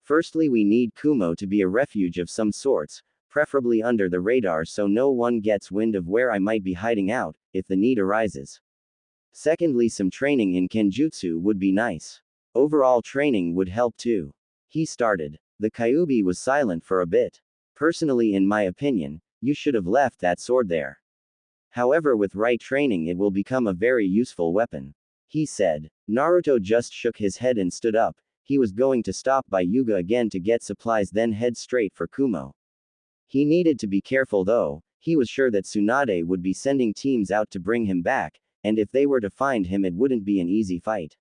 Firstly, we need Kumo to be a refuge of some sorts, preferably under the radar so no one gets wind of where I might be hiding out, if the need arises. Secondly, some training in Kenjutsu would be nice. Overall training would help too. He started. The Kyuubi was silent for a bit. Personally, in my opinion, you should have left that sword there. However, with right training it will become a very useful weapon. He said. Naruto just shook his head and stood up. He was going to stop by Yuga again to get supplies then head straight for Kumo. He needed to be careful though. He was sure that Tsunade would be sending teams out to bring him back, and if they were to find him it wouldn't be an easy fight.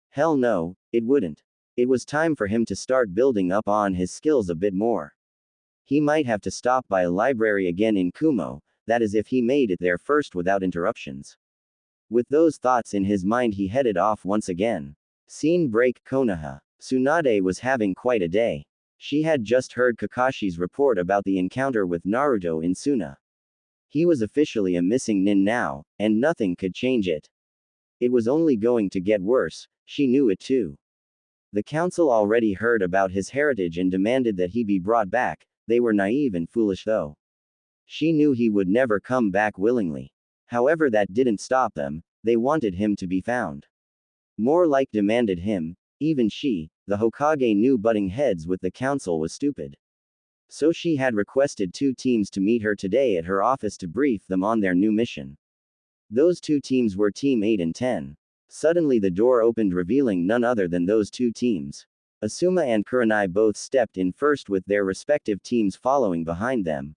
Hell no, it wouldn't. It was time for him to start building up on his skills a bit more. He might have to stop by a library again in Kumo, that is if he made it there first without interruptions. With those thoughts in his mind he headed off once again. Scene break. Konoha. Tsunade was having quite a day. She had just heard Kakashi's report about the encounter with Naruto in Suna. He was officially a missing nin now, and nothing could change it. It was only going to get worse, she knew it too. The council already heard about his heritage and demanded that he be brought back. They were naive and foolish though. She knew he would never come back willingly. However, that didn't stop them, they wanted him to be found. More like demanded him. Even she, the Hokage, knew butting heads with the council was stupid. So she had requested 2 teams to meet her today at her office to brief them on their new mission. Those 2 teams were Team 8 and 10. Suddenly the door opened revealing none other than those 2 teams. Asuma and Kurenai both stepped in first with their respective teams following behind them.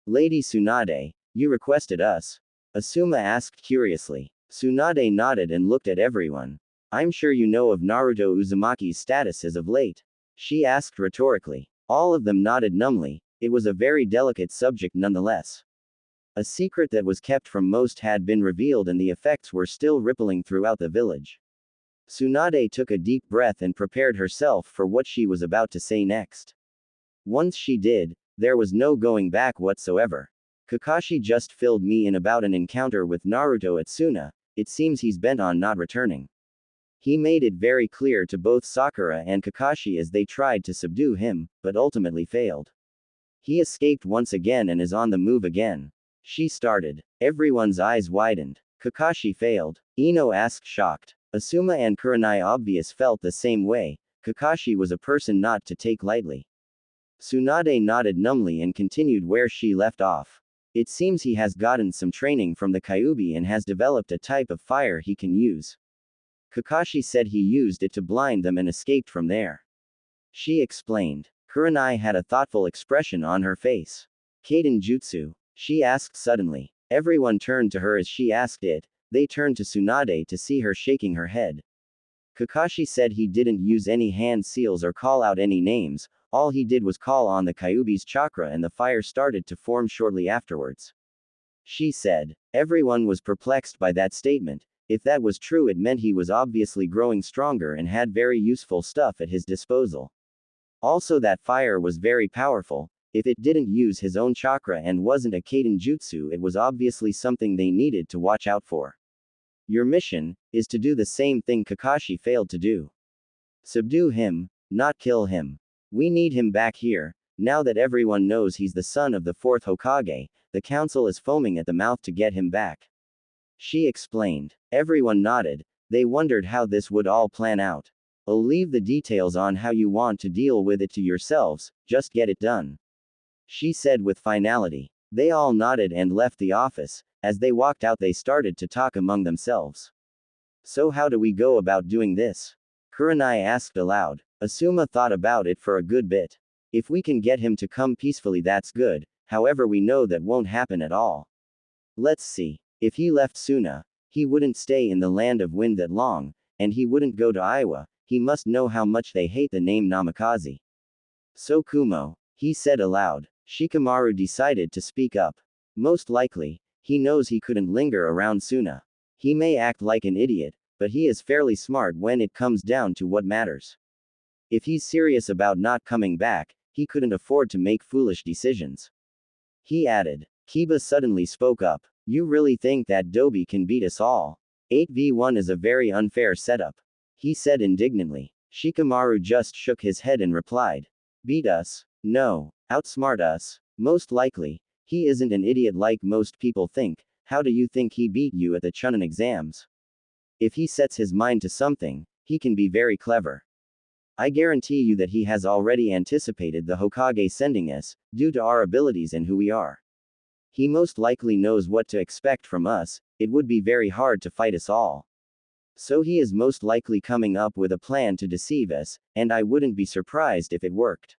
Lady Tsunade, you requested us? Asuma asked curiously. Tsunade nodded and looked at everyone. I'm sure you know of Naruto Uzumaki's status as of late. She asked rhetorically. All of them nodded numbly. It was a very delicate subject nonetheless. A secret that was kept from most had been revealed and the effects were still rippling throughout the village. Tsunade took a deep breath and prepared herself for what she was about to say next. Once she did, there was no going back whatsoever. Kakashi just filled me in about an encounter with Naruto at Suna. It seems he's bent on not returning. He made it very clear to both Sakura and Kakashi as they tried to subdue him, but ultimately failed. He escaped once again and is on the move again. She started. Everyone's eyes widened. Kakashi failed? Ino asked shocked. Asuma and Kurenai obvious felt the same way. Kakashi was a person not to take lightly. Tsunade nodded numbly and continued where she left off. It seems he has gotten some training from the Kyuubi and has developed a type of fire he can use. Kakashi said he used it to blind them and escaped from there. She explained. Kurenai had a thoughtful expression on her face. Kaden Jutsu? She asked suddenly. Everyone turned to her as she asked it. They turned to Tsunade to see her shaking her head. Kakashi said he didn't use any hand seals or call out any names. All he did was call on the Kyuubi's chakra and the fire started to form shortly afterwards. She said. Everyone was perplexed by that statement. If that was true, it meant he was obviously growing stronger and had very useful stuff at his disposal. Also, that fire was very powerful. If it didn't use his own chakra and wasn't a Kaden Jutsu, it was obviously something they needed to watch out for. Your mission is to do the same thing Kakashi failed to do. Subdue him, not kill him. We need him back here. Now that everyone knows he's the son of the fourth Hokage, the council is foaming at the mouth to get him back. She explained. Everyone nodded. They wondered how this would all plan out. I'll leave the details on how you want to deal with it to yourselves, just get it done. She said with finality. They all nodded and left the office. As they walked out, they started to talk among themselves. So how do we go about doing this? Kurenai asked aloud. Asuma thought about it for a good bit. If we can get him to come peacefully, that's good, however we know that won't happen at all. Let's see. If he left Suna, he wouldn't stay in the land of wind that long, and he wouldn't go to Iowa. He must know how much they hate the name Namikaze. So Kumo, he said aloud. Shikamaru decided to speak up. Most likely, he knows he couldn't linger around Suna. He may act like an idiot, but he is fairly smart when it comes down to what matters. If he's serious about not coming back, he couldn't afford to make foolish decisions. He added. Kiba suddenly spoke up. You really think that Dobi can beat us all? 8v1 is a very unfair setup. He said indignantly. Shikamaru just shook his head and replied. Beat us? No. Outsmart us? Most likely. He isn't an idiot like most people think. How do you think he beat you at the Chunin exams? If he sets his mind to something, he can be very clever. I guarantee you that he has already anticipated the Hokage sending us, due to our abilities and who we are. He most likely knows what to expect from us. It would be very hard to fight us all. So he is most likely coming up with a plan to deceive us, and I wouldn't be surprised if it worked.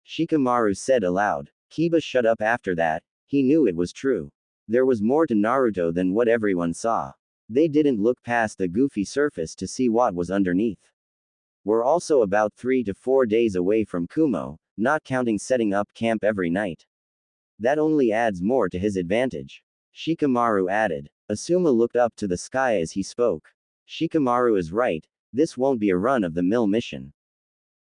Shikamaru said aloud. Kiba shut up after that. He knew it was true. There was more to Naruto than what everyone saw. They didn't look past the goofy surface to see what was underneath. We're also about 3 to 4 days away from Kumo, not counting setting up camp every night. That only adds more to his advantage. Shikamaru added. Asuma looked up to the sky as he spoke. Shikamaru is right, this won't be a run-of-the-mill mission.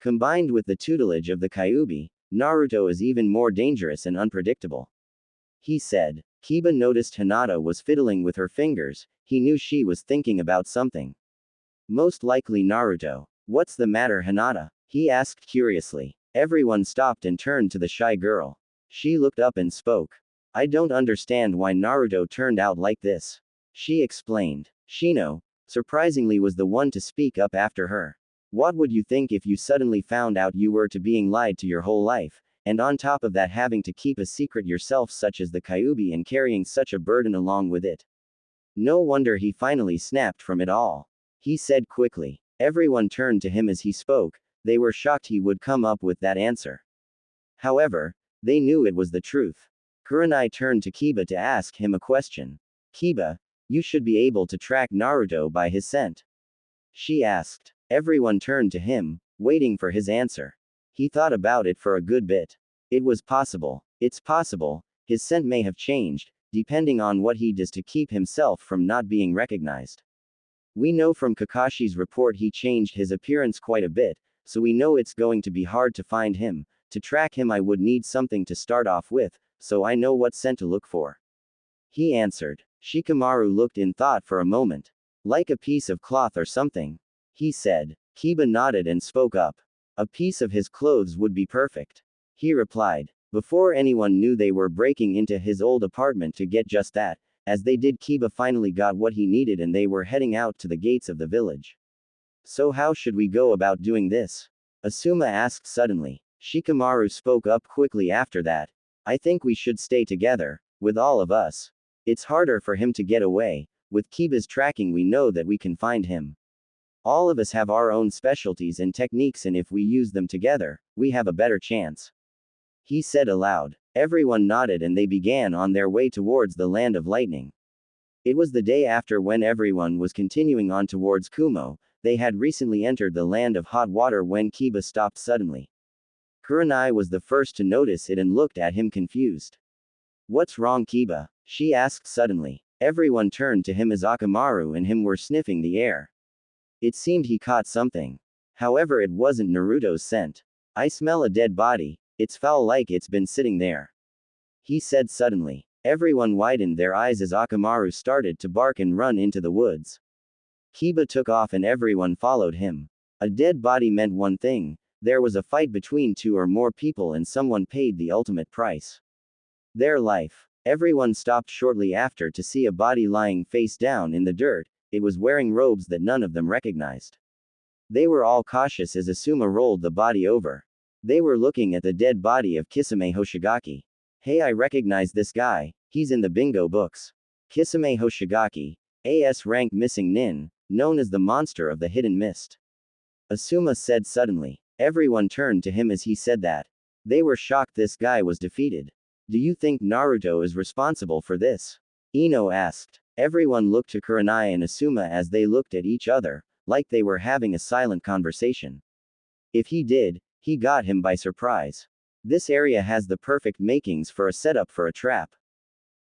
Combined with the tutelage of the Kyuubi, Naruto is even more dangerous and unpredictable. He said. Kiba noticed Hinata was fiddling with her fingers. He knew she was thinking about something. Most likely Naruto. What's the matter, Hinata? He asked curiously. Everyone stopped and turned to the shy girl. She looked up and spoke. I don't understand why Naruto turned out like this. She explained. Shino, surprisingly, was the one to speak up after her. What would you think if you suddenly found out you were to being lied to your whole life, and on top of that having to keep a secret yourself such as the Kyuubi and carrying such a burden along with it? No wonder he finally snapped from it all. He said quickly. Everyone turned to him as he spoke. They were shocked he would come up with that answer. However, they knew it was the truth. Kurenai turned to Kiba to ask him a question. Kiba, you should be able to track Naruto by his scent. She asked. Everyone turned to him, waiting for his answer. He thought about it for a good bit. It was possible. It's possible. His scent may have changed, depending on what he does to keep himself from not being recognized. We know from Kakashi's report he changed his appearance quite a bit, so we know it's going to be hard to find him. To track him I would need something to start off with, so I know what scent to look for. He answered. Shikamaru looked in thought for a moment. Like a piece of cloth or something. He said. Kiba nodded and spoke up. A piece of his clothes would be perfect. He replied. Before anyone knew they were breaking into his old apartment to get just that. As they did, Kiba finally got what he needed and they were heading out to the gates of the village. So how should we go about doing this? Asuma asked suddenly. Shikamaru spoke up quickly after that. I think we should stay together, with all of us. It's harder for him to get away. With Kiba's tracking we know that we can find him. All of us have our own specialties and techniques and if we use them together, we have a better chance. He said aloud. Everyone nodded and they began on their way towards the land of lightning. It was the day after when everyone was continuing on towards Kumo. They had recently entered the land of hot water when Kiba stopped suddenly. Kurenai was the first to notice it and looked at him confused. What's wrong, Kiba? She asked suddenly. Everyone turned to him as Akamaru and him were sniffing the air. It seemed he caught something. However, it wasn't Naruto's scent. I smell a dead body. It's foul like it's been sitting there. He said suddenly. Everyone widened their eyes as Akamaru started to bark and run into the woods. Kiba took off and everyone followed him. A dead body meant one thing. There was a fight between two or more people and someone paid the ultimate price. Their life. Everyone stopped shortly after to see a body lying face down in the dirt. It was wearing robes that none of them recognized. They were all cautious as Asuma rolled the body over. They were looking at the dead body of Kisame Hoshigaki. Hey, I recognize this guy. He's in the bingo books. Kisame Hoshigaki, AS rank missing nin, known as the monster of the hidden mist. Asuma said suddenly. Everyone turned to him as he said that. They were shocked this guy was defeated. Do you think Naruto is responsible for this? Ino asked. Everyone looked to Kurenai and Asuma as they looked at each other, like they were having a silent conversation. If he did, he got him by surprise. This area has the perfect makings for a setup for a trap.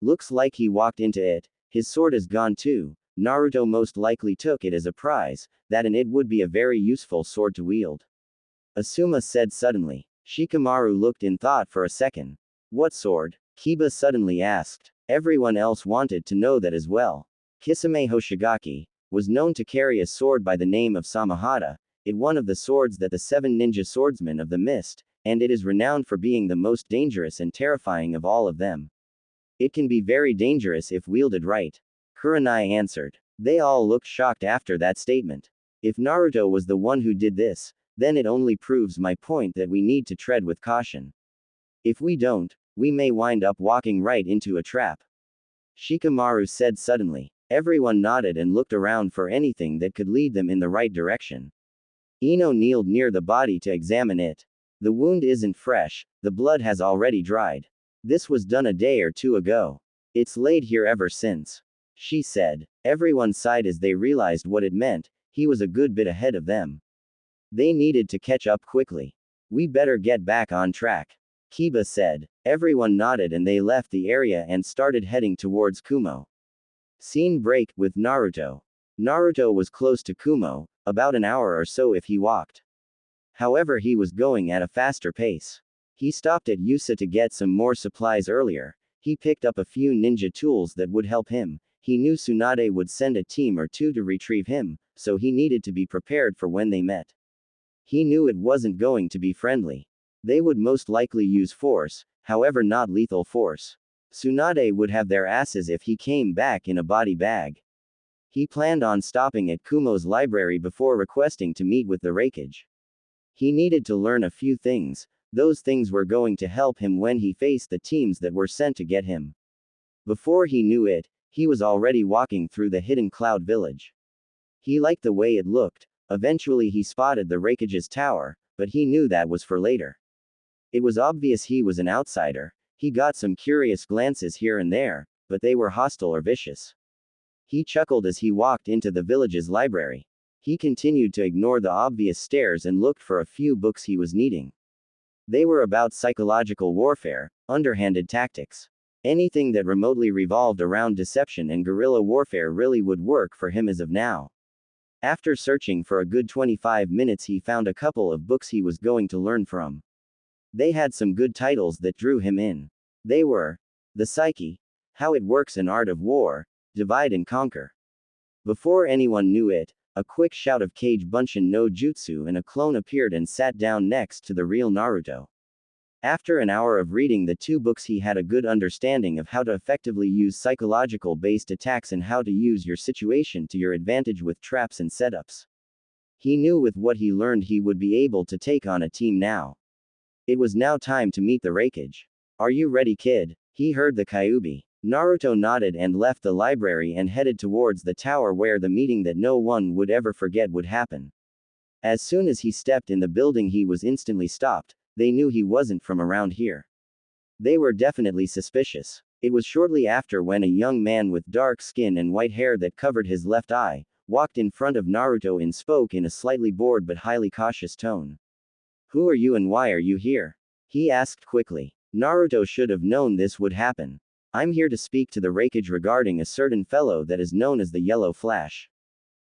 Looks like he walked into it. His sword is gone too. Naruto most likely took it as a prize, that and it would be a very useful sword to wield. Asuma said suddenly. Shikamaru looked in thought for a second. What sword? Kiba suddenly asked. Everyone else wanted to know that as well. Kisame Hoshigaki was known to carry a sword by the name of Samahata, it one of the swords that the 7 ninja swordsmen of the mist, and it is renowned for being the most dangerous and terrifying of all of them. It can be very dangerous if wielded right. Kurenai answered. They all looked shocked after that statement. If Naruto was the one who did this, then it only proves my point that we need to tread with caution. If we don't, we may wind up walking right into a trap. Shikamaru said suddenly. Everyone nodded and looked around for anything that could lead them in the right direction. Ino kneeled near the body to examine it. The wound isn't fresh, the blood has already dried. This was done a day or two ago. It's laid here ever since. She said. Everyone sighed as they realized what it meant. He was a good bit ahead of them. They needed to catch up quickly. We better get back on track. Kiba said. Everyone nodded and they left the area and started heading towards Kumo. Scene break with Naruto. Naruto was close to Kumo, about an hour or so if he walked. However, he was going at a faster pace. He stopped at Yusa to get some more supplies earlier. He picked up a few ninja tools that would help him. He knew Tsunade would send a team or two to retrieve him, so he needed to be prepared for when they met. He knew it wasn't going to be friendly. They would most likely use force, however not lethal force. Tsunade would have their asses if he came back in a body bag. He planned on stopping at Kumo's library before requesting to meet with the Raikage. He needed to learn a few things. Those things were going to help him when he faced the teams that were sent to get him. Before he knew it, he was already walking through the hidden cloud village. He liked the way it looked. Eventually he spotted the Raikage's tower, but he knew that was for later. It was obvious he was an outsider. He got some curious glances here and there, but they were hostile or vicious. He chuckled as he walked into the village's library. He continued to ignore the obvious stares and looked for a few books he was needing. They were about psychological warfare, underhanded tactics. Anything that remotely revolved around deception and guerrilla warfare really would work for him as of now. After searching for a good 25 minutes, he found a couple of books he was going to learn from. They had some good titles that drew him in. They were The Psyche, How It Works, An Art of War, Divide and Conquer. Before anyone knew it, a quick shout of Kage Bunshin no Jutsu and a clone appeared and sat down next to the real Naruto. After an hour of reading the two books, he had a good understanding of how to effectively use psychological-based attacks and how to use your situation to your advantage with traps and setups. He knew with what he learned he would be able to take on a team now. It was now time to meet the Raikage. Are you ready, kid? He heard the Kyuubi. Naruto nodded and left the library and headed towards the tower where the meeting that no one would ever forget would happen. As soon as he stepped in the building, he was instantly stopped. They knew he wasn't from around here. They were definitely suspicious. It was shortly after when a young man with dark skin and white hair that covered his left eye walked in front of Naruto and spoke in a slightly bored but highly cautious tone. Who are you and why are you here? He asked quickly. Naruto should have known this would happen. I'm here to speak to the Raikage regarding a certain fellow that is known as the Yellow Flash.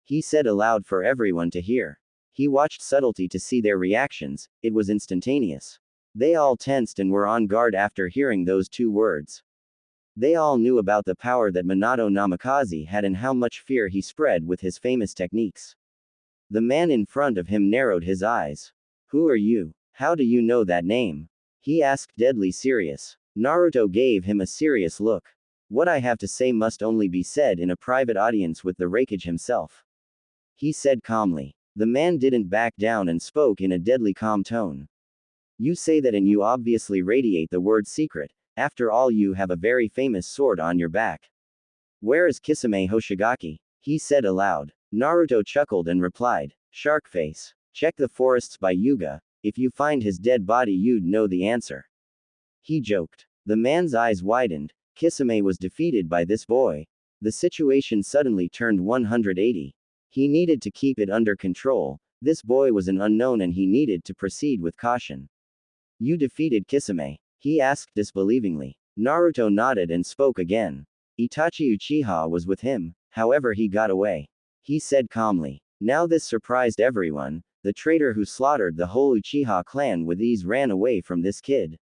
He said aloud for everyone to hear. He watched subtlety to see their reactions. It was instantaneous. They all tensed and were on guard after hearing those two words. They all knew about the power that Minato Namikaze had and how much fear he spread with his famous techniques. The man in front of him narrowed his eyes. Who are you? How do you know that name? He asked, deadly serious. Naruto gave him a serious look. What I have to say must only be said in a private audience with the Raikage himself. He said calmly. The man didn't back down and spoke in a deadly calm tone. You say that and you obviously radiate the word secret. After all, you have a very famous sword on your back. Where is Kisame Hoshigaki? He said aloud. Naruto chuckled and replied. Shark face. Check the forests by Yuga. If you find his dead body, you'd know the answer. He joked. The man's eyes widened. Kisame was defeated by this boy. The situation suddenly turned 180. He needed to keep it under control. This boy was an unknown and he needed to proceed with caution. You defeated Kisame? He asked disbelievingly. Naruto nodded and spoke again. Itachi Uchiha was with him, however he got away. He said calmly. Now this surprised everyone. The traitor who slaughtered the whole Uchiha clan with ease ran away from this kid.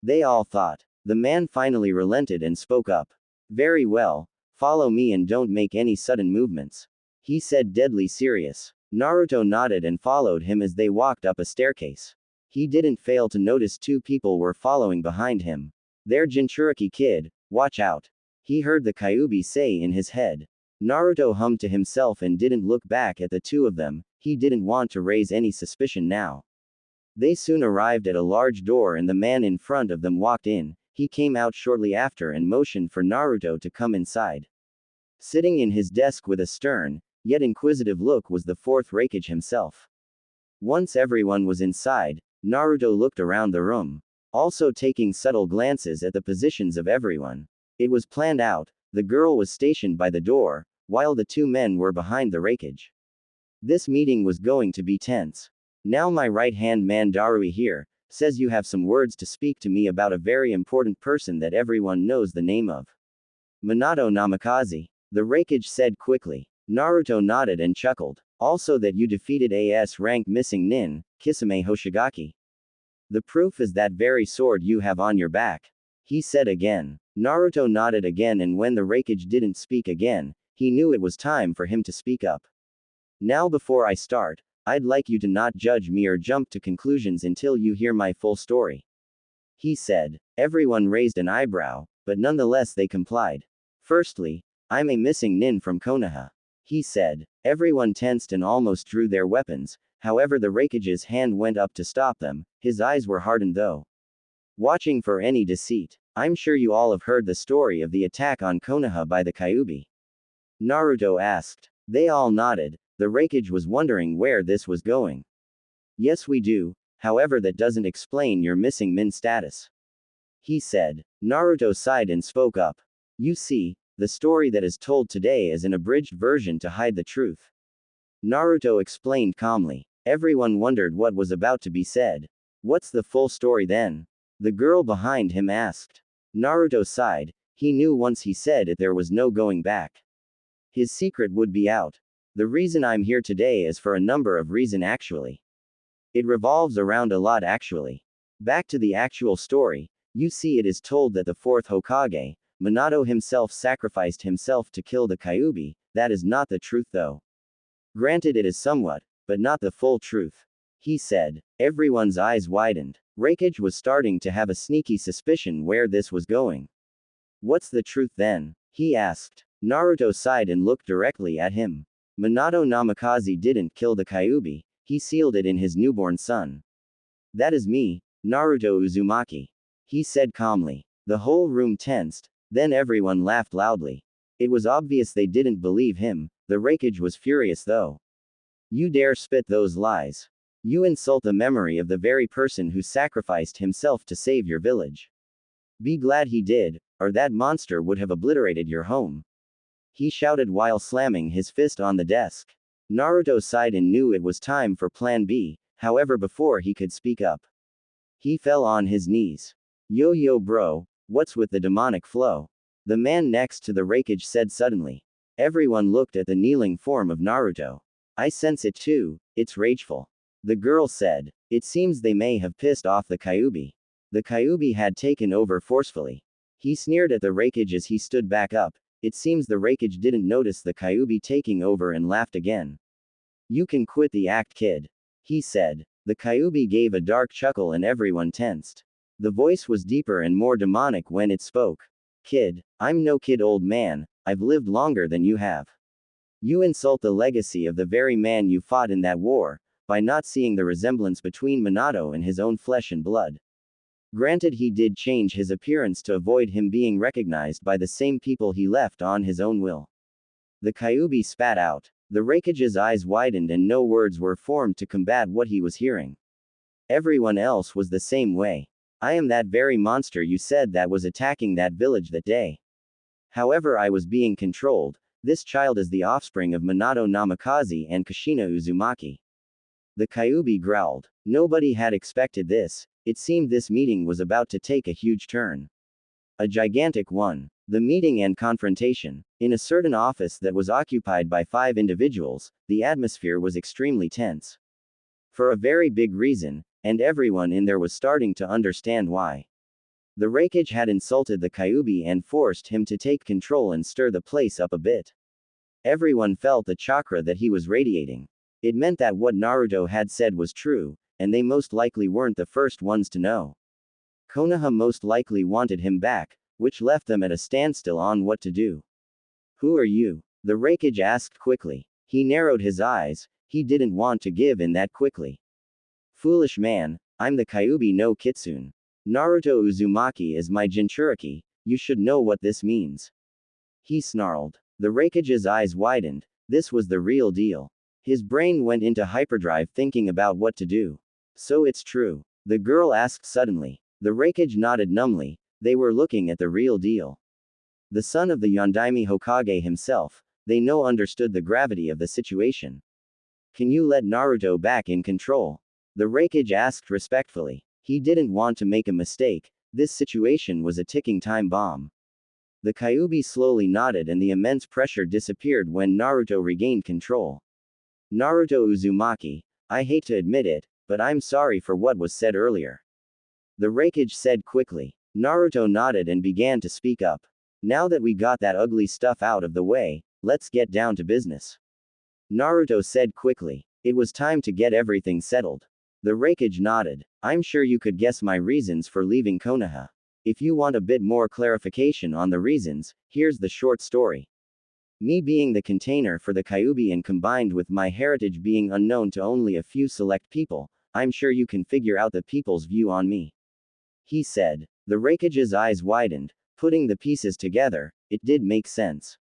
They all thought. The man finally relented and spoke up. Very well, follow me and don't make any sudden movements. He said deadly serious. Naruto nodded and followed him as they walked up a staircase. He didn't fail to notice two people were following behind him. They're Jinchuriki kid, watch out. He heard the Kyuubi say in his head. Naruto hummed to himself and didn't look back at the two of them. He didn't want to raise any suspicion now. They soon arrived at a large door and the man in front of them walked in. He came out shortly after and motioned for Naruto to come inside. Sitting in his desk with a stern, yet inquisitive look was the fourth Raikage himself. Once everyone was inside, Naruto looked around the room, also taking subtle glances at the positions of everyone. It was planned out. The girl was stationed by the door, while the two men were behind the Raikage. This meeting was going to be tense. Now my right-hand man Darui here, says you have some words to speak to me about a very important person that everyone knows the name of. Minato Namikaze. The Raikage said quickly. Naruto nodded and chuckled. Also that you defeated AS rank missing nin, Kisame Hoshigaki. The proof is that very sword you have on your back. He said again. Naruto nodded again and when the Raikage didn't speak again, he knew it was time for him to speak up. Now before I start, I'd like you to not judge me or jump to conclusions until you hear my full story. He said. Everyone raised an eyebrow, but nonetheless they complied. Firstly, I'm a missing nin from Konoha. He said. Everyone tensed and almost drew their weapons, however the Raikage's hand went up to stop them, his eyes were hardened though. Watching for any deceit. I'm sure you all have heard the story of the attack on Konoha by the Kyuubi. Naruto asked. They all nodded. The Raikage was wondering where this was going. Yes we do, however that doesn't explain your missing min status. he said. Naruto sighed and spoke up. You see, the story that is told today is an abridged version to hide the truth. Naruto explained calmly. Everyone wondered what was about to be said. What's the full story then? The girl behind him asked. Naruto sighed. He knew once he said it there was no going back. His secret would be out. The reason I'm here today is for a number of reasons actually. It revolves around a lot actually. Back to the actual story, you see it is told that the fourth Hokage, Minato himself sacrificed himself to kill the Kyuubi. That is not the truth though. Granted it is somewhat, but not the full truth. He said. Everyone's eyes widened. Raikage was starting to have a sneaky suspicion where this was going. What's the truth then? He asked. Naruto sighed and looked directly at him. Minato Namikaze didn't kill the Kyuubi, he sealed it in his newborn son. That is me, Naruto Uzumaki. He said calmly. The whole room tensed, then everyone laughed loudly. It was obvious they didn't believe him, the Raikage was furious though. You dare spit those lies. You insult the memory of the very person who sacrificed himself to save your village. Be glad he did, or that monster would have obliterated your home. He shouted while slamming his fist on the desk. Naruto sighed and knew it was time for Plan B, however before he could speak up. He fell on his knees. Yo bro, what's with the demonic flow? The man next to the Raikage said suddenly. Everyone looked at the kneeling form of Naruto. I sense it too, it's rageful. The girl said. It seems they may have pissed off the Kyuubi. The Kyuubi had taken over forcefully. He sneered at the Raikage as he stood back up. It seems the Raikage didn't notice the Kyuubi taking over and laughed again. You can quit the act, kid. He said. The Kyuubi gave a dark chuckle and everyone tensed. The voice was deeper and more demonic when it spoke. Kid, I'm no kid, old man, I've lived longer than you have. You insult the legacy of the very man you fought in that war, by not seeing the resemblance between Minato and his own flesh and blood. Granted he did change his appearance to avoid him being recognized by the same people he left on his own will. The Kyuubi spat out. The Raikage's eyes widened and no words were formed to combat what he was hearing. Everyone else was the same way. I am that very monster you said that was attacking that village that day. However, I was being controlled. This child is the offspring of Minato Namikaze and Kushina Uzumaki. The Kyuubi growled. Nobody had expected this. It seemed this meeting was about to take a huge turn. A gigantic one. The meeting and confrontation. In a certain office that was occupied by 5 individuals, the atmosphere was extremely tense. For a very big reason, and everyone in there was starting to understand why. The Raikage had insulted the Kyuubi and forced him to take control and stir the place up a bit. Everyone felt the chakra that he was radiating. It meant that what Naruto had said was true, and they most likely weren't the first ones to know. Konoha most likely wanted him back, which left them at a standstill on what to do. Who are you? The Raikage asked quickly. He narrowed his eyes, he didn't want to give in that quickly. Foolish man, I'm the Kyuubi no Kitsune. Naruto Uzumaki is my Jinchuriki, you should know what this means. He snarled. The Raikage's eyes widened, this was the real deal. His brain went into hyperdrive thinking about what to do. So it's true. The girl asked suddenly. The Raikage nodded numbly, they were looking at the real deal. The son of the Yondaime Hokage himself, they understood the gravity of the situation. Can you let Naruto back in control? The Raikage asked respectfully. He didn't want to make a mistake, this situation was a ticking time bomb. The Kyuubi slowly nodded and the immense pressure disappeared when Naruto regained control. Naruto Uzumaki, I hate to admit it, but I'm sorry for what was said earlier. The Raikage said quickly. Naruto nodded and began to speak up. Now that we got that ugly stuff out of the way, let's get down to business. Naruto said quickly. It was time to get everything settled. The Raikage nodded. I'm sure you could guess my reasons for leaving Konoha. If you want a bit more clarification on the reasons, here's the short story. Me being the container for the Kyuubi and combined with my heritage being unknown to only a few select people, I'm sure you can figure out the people's view on me. He said. The Raikage's eyes widened, putting the pieces together, it did make sense.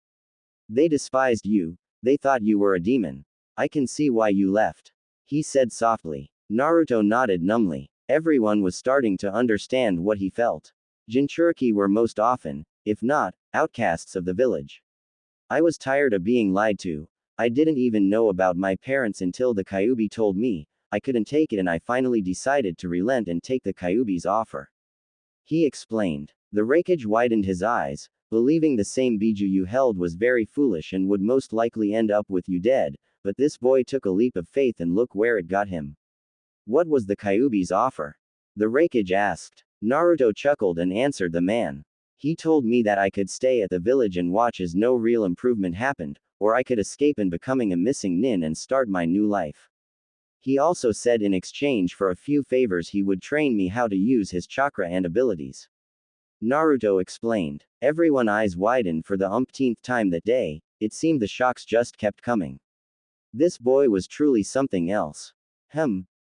They despised you, they thought you were a demon. I can see why you left. He said softly. Naruto nodded numbly. Everyone was starting to understand what he felt. Jinchuriki were most often, if not, outcasts of the village. I was tired of being lied to. I didn't even know about my parents until the Kyuubi told me. I couldn't take it and I finally decided to relent and take the Kyuubi's offer. He explained. The Raikage widened his eyes, believing the same Biju you held was very foolish and would most likely end up with you dead, but this boy took a leap of faith and look where it got him. What was the Kyuubi's offer? The Raikage asked. Naruto chuckled and answered the man. He told me that I could stay at the village and watch as no real improvement happened, or I could escape and becoming a missing nin and start my new life. He also said in exchange for a few favors he would train me how to use his chakra and abilities. Naruto explained. Everyone's eyes widened for the umpteenth time that day. It seemed the shocks just kept coming. This boy was truly something else.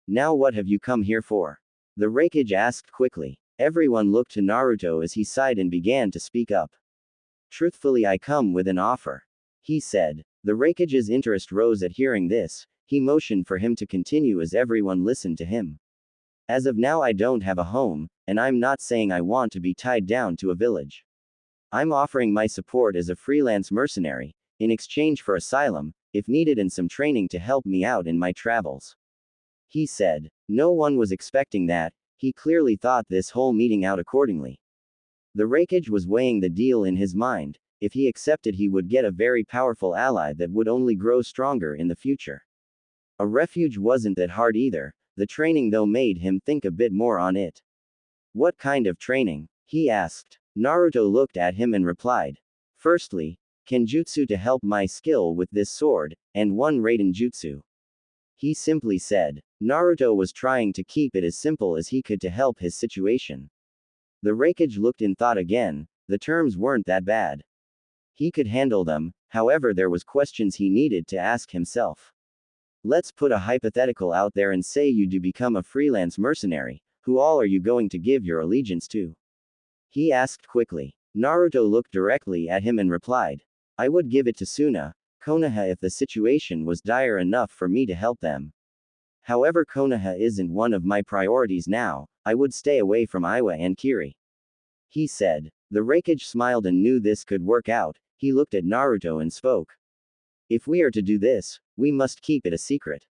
Now what have you come here for? The Raikage asked quickly. Everyone looked to Naruto as he sighed and began to speak up. Truthfully, I come with an offer. He said. The Raikage's interest rose at hearing this. He motioned for him to continue as everyone listened to him. As of now, I don't have a home, and I'm not saying I want to be tied down to a village. I'm offering my support as a freelance mercenary, in exchange for asylum, if needed, and some training to help me out in my travels. He said. No one was expecting that. He clearly thought this whole meeting out accordingly. The Raikage was weighing the deal in his mind. If he accepted, he would get a very powerful ally that would only grow stronger in the future. A refuge wasn't that hard either. The training though made him think a bit more on it. What kind of training? He asked. Naruto looked at him and replied. Firstly, Kenjutsu to help my skill with this sword, and one Raiden Jutsu. He simply said. Naruto was trying to keep it as simple as he could to help his situation. The Raikage looked in thought again. The terms weren't that bad. He could handle them, however there was questions he needed to ask himself. Let's put a hypothetical out there and say you do become a freelance mercenary. Who all are you going to give your allegiance to? He asked quickly. Naruto looked directly at him and replied. I would give it to Suna, Konoha if the situation was dire enough for me to help them. However, Konoha isn't one of my priorities now. I would stay away from Iwa and Kiri. He said. The Raikage smiled and knew this could work out. He looked at Naruto and spoke. If we are to do this, we must keep it a secret.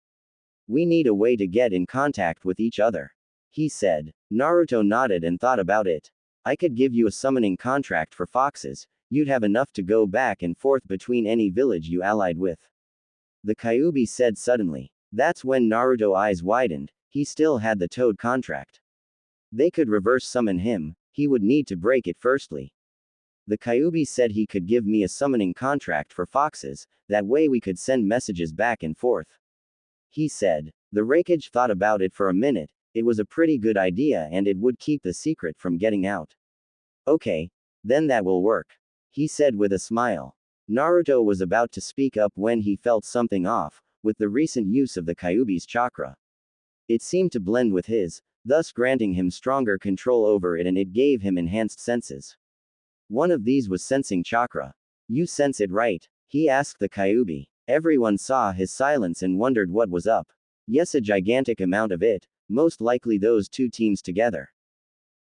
We need a way to get in contact with each other. He said. Naruto nodded and thought about it. I could give you a summoning contract for foxes. You'd have enough to go back and forth between any village you allied with. The Kyuubi said suddenly. That's when Naruto's eyes widened. He still had the toad contract. They could reverse summon him. He would need to break it firstly. The Kyuubi said he could give me a summoning contract for foxes, that way we could send messages back and forth. He said. The Raikage thought about it for a minute. It was a pretty good idea and it would keep the secret from getting out. Okay. Then that will work. He said with a smile. Naruto was about to speak up when he felt something off, with the recent use of the Kyuubi's chakra. It seemed to blend with his, thus granting him stronger control over it, and it gave him enhanced senses. One of these was sensing chakra. You sense it, right? He asked the Kyuubi. Everyone saw his silence and wondered what was up. Yes, a gigantic amount of it, most likely those two teams together.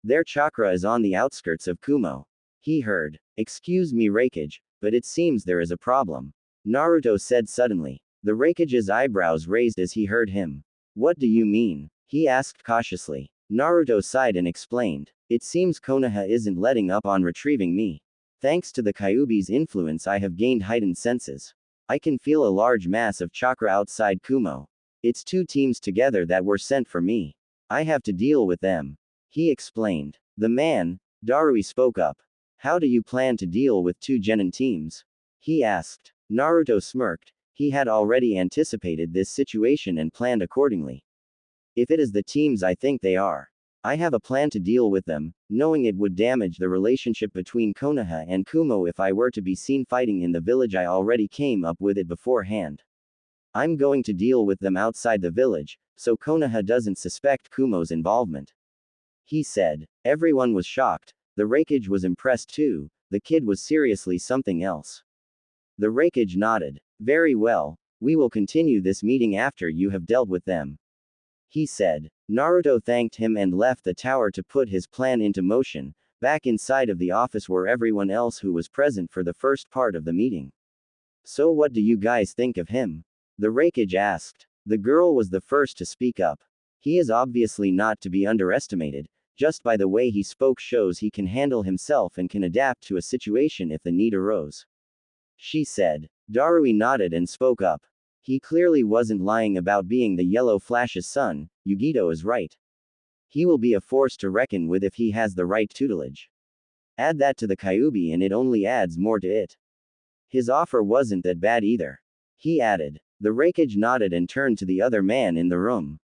Their chakra is on the outskirts of Kumo. He heard. Excuse me, Raikage, but it seems there is a problem. Naruto said suddenly. The Raikage's eyebrows raised as he heard him. What do you mean? He asked cautiously. Naruto sighed and explained. It seems Konoha isn't letting up on retrieving me. Thanks to the Kyuubi's influence, I have gained heightened senses. I can feel a large mass of chakra outside Kumo. It's two teams together that were sent for me. I have to deal with them. He explained. The man, Darui, spoke up. How do you plan to deal with two genin teams? He asked. Naruto smirked. He had already anticipated this situation and planned accordingly. If it is the teams I think they are, I have a plan to deal with them, knowing it would damage the relationship between Konoha and Kumo if I were to be seen fighting in the village. I already came up with it beforehand. I'm going to deal with them outside the village, so Konoha doesn't suspect Kumo's involvement. He said. Everyone was shocked. The Raikage was impressed too. The kid was seriously something else. The Raikage nodded. Very well. We will continue this meeting after you have dealt with them. He said. Naruto thanked him and left the tower to put his plan into motion. back inside of the office were everyone else who was present for the first part of the meeting. So what do you guys think of him? The Raikage asked. The girl was the first to speak up. He is obviously not to be underestimated, just by the way he spoke shows he can handle himself and can adapt to a situation if the need arose. She said. Darui nodded and spoke up. He clearly wasn't lying about being the Yellow Flash's son. Yugito is right. He will be a force to reckon with if he has the right tutelage. Add that to the Kyuubi and it only adds more to it. His offer wasn't that bad either. He added. The Raikage nodded and turned to the other man in the room.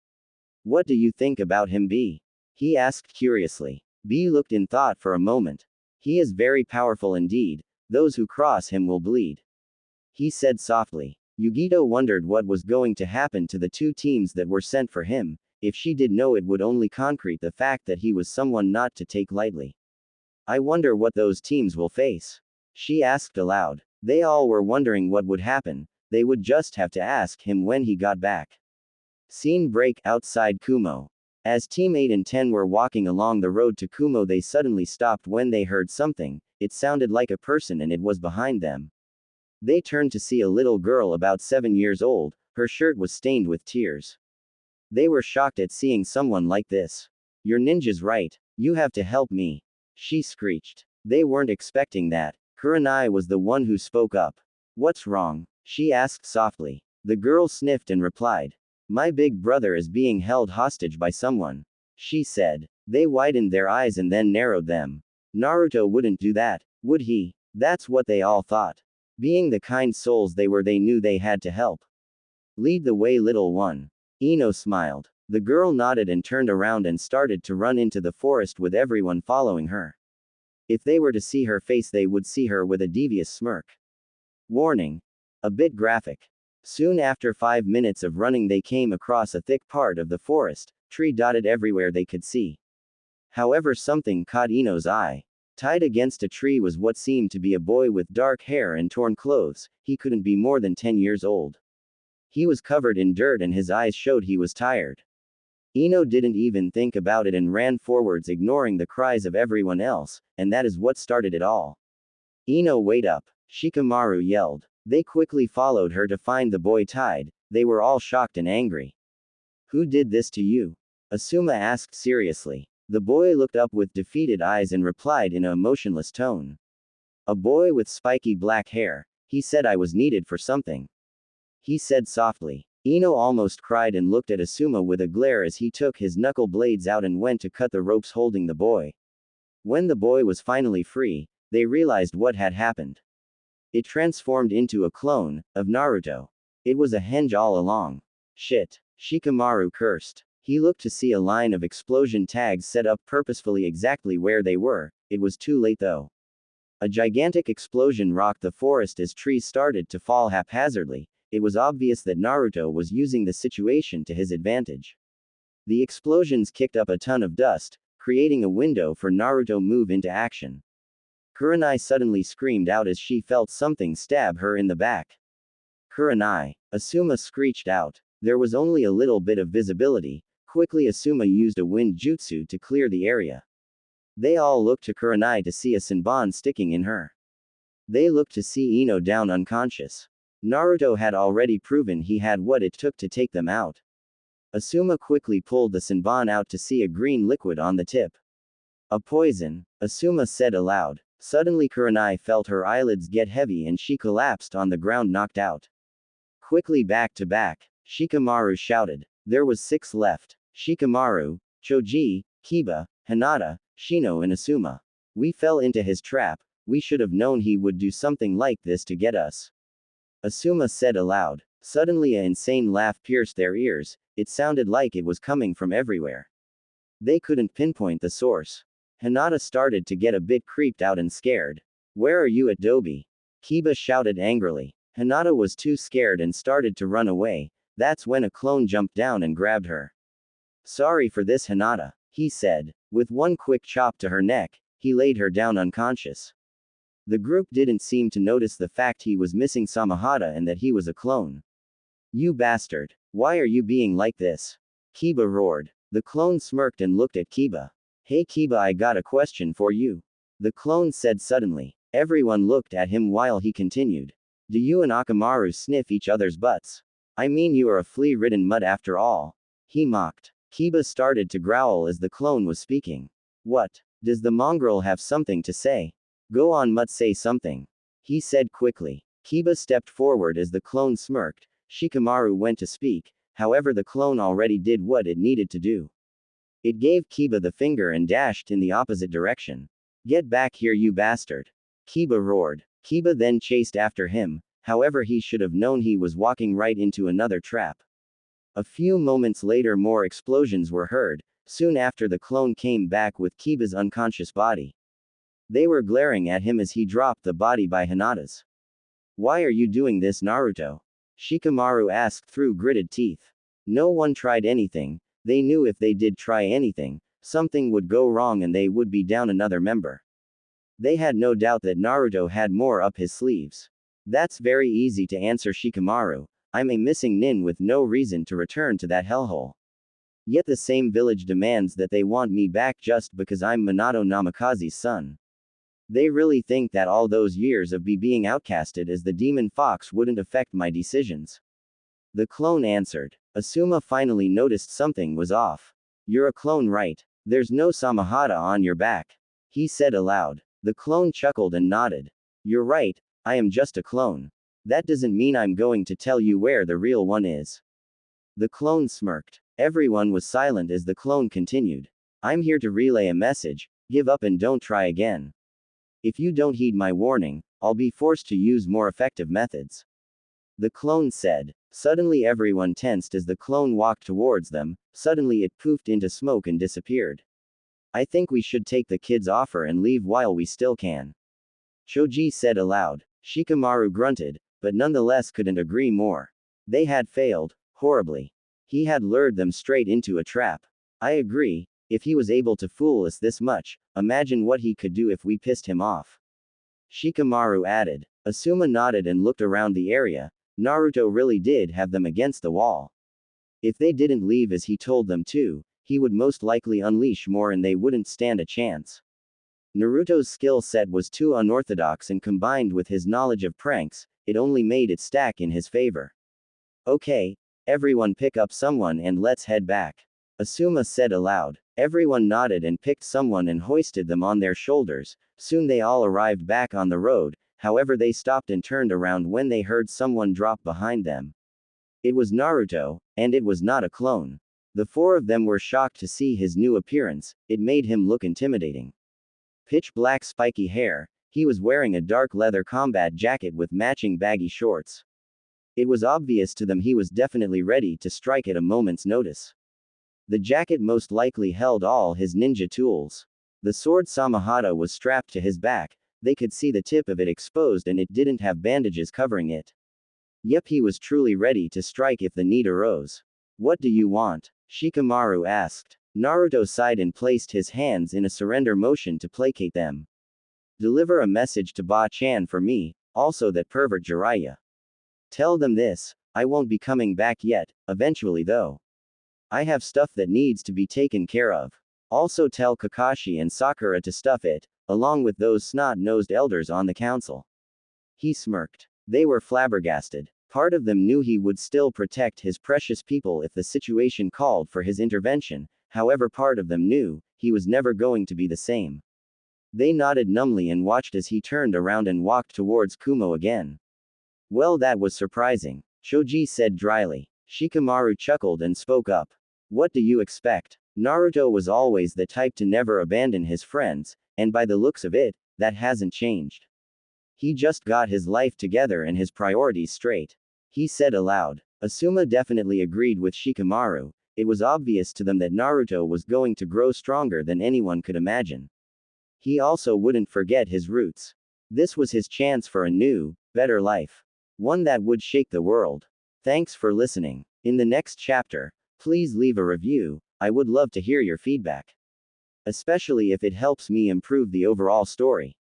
What do you think about him, B? He asked curiously. B looked in thought for a moment. He is very powerful indeed. Those who cross him will bleed. He said softly. Yugito wondered what was going to happen to the two teams that were sent for him. If she did know, it would only concrete the fact that he was someone not to take lightly. I wonder what those teams will face. She asked aloud. They all were wondering what would happen. They would just have to ask him when he got back. Scene break outside Kumo. As Team 8 and 10 were walking along the road to Kumo, they suddenly stopped when they heard something. It sounded like a person and it was behind them. They turned to see a little girl about 7 years old. Her shirt was stained with tears. They were shocked at seeing someone like this. Your ninja's right. You have to help me. She screeched. They weren't expecting that. Kuranai was the one who spoke up. What's wrong? She asked softly. The girl sniffed and replied. My big brother is being held hostage by someone. She said. They widened their eyes and then narrowed them. Naruto wouldn't do that, would he? That's what they all thought. Being the kind souls they were, they knew they had to help. Lead the way, little one. Ino smiled. The girl nodded and turned around and started to run into the forest with everyone following her. If they were to see her face, they would see her with a devious smirk. Warning. A bit graphic. Soon after 5 minutes of running, they came across a thick part of the forest, tree dotted everywhere they could see. However, something caught Ino's eye. Tied against a tree was what seemed to be a boy with dark hair and torn clothes. He couldn't be more than 10 years old. He was covered in dirt and his eyes showed he was tired. Ino didn't even think about it and ran forwards, ignoring the cries of everyone else, and that is what started it all. Ino, wait up! Shikamaru yelled. They quickly followed her to find the boy tied. They were all shocked and angry. Who did this to you? Asuma asked seriously. The boy looked up with defeated eyes and replied in a emotionless tone. A boy with spiky black hair. He said I was needed for something. He said softly. Ino almost cried and looked at Asuma with a glare as he took his knuckle blades out and went to cut the ropes holding the boy. When the boy was finally free, they realized what had happened. It transformed into a clone of Naruto. It was a henge all along. Shit. Shikamaru cursed. He looked to see a line of explosion tags set up purposefully exactly where they were. It was too late though. A gigantic explosion rocked the forest as trees started to fall haphazardly. It was obvious that Naruto was using the situation to his advantage. The explosions kicked up a ton of dust, creating a window for Naruto move into action. Kuranai suddenly screamed out as she felt something stab her in the back. Kuranai! Asuma screeched out. There was only a little bit of visibility. Quickly Asuma used a wind jutsu to clear the area. They all looked to Kuranai to see a Senbon sticking in her. They looked to see Ino down unconscious. Naruto had already proven he had what it took to take them out. Asuma quickly pulled the Senbon out to see a green liquid on the tip. A poison, Asuma said aloud. Suddenly Kuranai felt her eyelids get heavy and she collapsed on the ground, knocked out. Quickly back to back, Shikamaru shouted. There was 6 left. Shikamaru, Choji, Kiba, Hinata, Shino and Asuma. We fell into his trap. We should have known he would do something like this to get us. Asuma said aloud. Suddenly an insane laugh pierced their ears. It sounded like it was coming from everywhere. They couldn't pinpoint the source. Hinata started to get a bit creeped out and scared. Where are you at, Dobi? Kiba shouted angrily. Hinata was too scared and started to run away. That's when a clone jumped down and grabbed her. Sorry for this, Hinata, he said. With one quick chop to her neck, he laid her down unconscious. The group didn't seem to notice the fact he was missing Samahata and that he was a clone. You bastard. Why are you being like this? Kiba roared. The clone smirked and looked at Kiba. Hey Kiba, I got a question for you. The clone said suddenly. Everyone looked at him while he continued. Do you and Akamaru sniff each other's butts? I mean, you are a flea-ridden mutt after all. He mocked. Kiba started to growl as the clone was speaking. What? Does the mongrel have something to say? Go on, mutt, say something. He said quickly. Kiba stepped forward as the clone smirked. Shikamaru went to speak, however the clone already did what it needed to do. It gave Kiba the finger and dashed in the opposite direction. Get back here, you bastard. Kiba roared. Kiba then chased after him, however he should have known he was walking right into another trap. A few moments later more explosions were heard, soon after the clone came back with Kiba's unconscious body. They were glaring at him as he dropped the body by Hinata's. Why are you doing this, Naruto? Shikamaru asked through gritted teeth. No one tried anything. They knew if they did try anything, something would go wrong and they would be down another member. They had no doubt that Naruto had more up his sleeves. That's very easy to answer, Shikamaru. I'm a missing nin with no reason to return to that hellhole. Yet the same village demands that they want me back just because I'm Minato Namikaze's son. They really think that all those years of me being outcasted as the demon fox wouldn't affect my decisions. The clone answered. Asuma finally noticed something was off. You're a clone, right? There's no Samahata on your back. He said aloud. The clone chuckled and nodded. You're right, I am just a clone. That doesn't mean I'm going to tell you where the real one is. The clone smirked. Everyone was silent as the clone continued. I'm here to relay a message, give up and don't try again. If you don't heed my warning, I'll be forced to use more effective methods. The clone said. Suddenly everyone tensed as the clone walked towards them, suddenly it poofed into smoke and disappeared. I think we should take the kid's offer and leave while we still can. Choji said aloud. Shikamaru grunted, but nonetheless couldn't agree more. They had failed, horribly. He had lured them straight into a trap. I agree, if he was able to fool us this much, imagine what he could do if we pissed him off. Shikamaru added. Asuma nodded and looked around the area. Naruto really did have them against the wall. If they didn't leave as he told them to, he would most likely unleash more and they wouldn't stand a chance. Naruto's skill set was too unorthodox and combined with his knowledge of pranks, it only made it stack in his favor. Okay, everyone pick up someone and let's head back. Asuma said aloud. Everyone nodded and picked someone and hoisted them on their shoulders. Soon they all arrived back on the road, however they stopped and turned around when they heard someone drop behind them. It was Naruto, and it was not a clone. The four of them were shocked to see his new appearance, it made him look intimidating. Pitch black spiky hair, he was wearing a dark leather combat jacket with matching baggy shorts. It was obvious to them he was definitely ready to strike at a moment's notice. The jacket most likely held all his ninja tools. The sword Samahata was strapped to his back, they could see the tip of it exposed and it didn't have bandages covering it. Yep, he was truly ready to strike if the need arose. What do you want? Shikamaru asked. Naruto sighed and placed his hands in a surrender motion to placate them. Deliver a message to Ba-chan for me, also that pervert Jiraiya. Tell them this, I won't be coming back yet, eventually though. I have stuff that needs to be taken care of. Also tell Kakashi and Sakura to stuff it, along with those snot-nosed elders on the council. He smirked. They were flabbergasted. Part of them knew he would still protect his precious people if the situation called for his intervention, however part of them knew, he was never going to be the same. They nodded numbly and watched as he turned around and walked towards Kumo again. Well, that was surprising, Choji said dryly. Shikamaru chuckled and spoke up. What do you expect? Naruto was always the type to never abandon his friends, and by the looks of it, that hasn't changed. He just got his life together and his priorities straight. He said aloud. Asuma definitely agreed with Shikamaru. It was obvious to them that Naruto was going to grow stronger than anyone could imagine. He also wouldn't forget his roots. This was his chance for a new, better life. One that would shake the world. Thanks for listening. In the next chapter, please leave a review, I would love to hear your feedback. Especially if it helps me improve the overall story.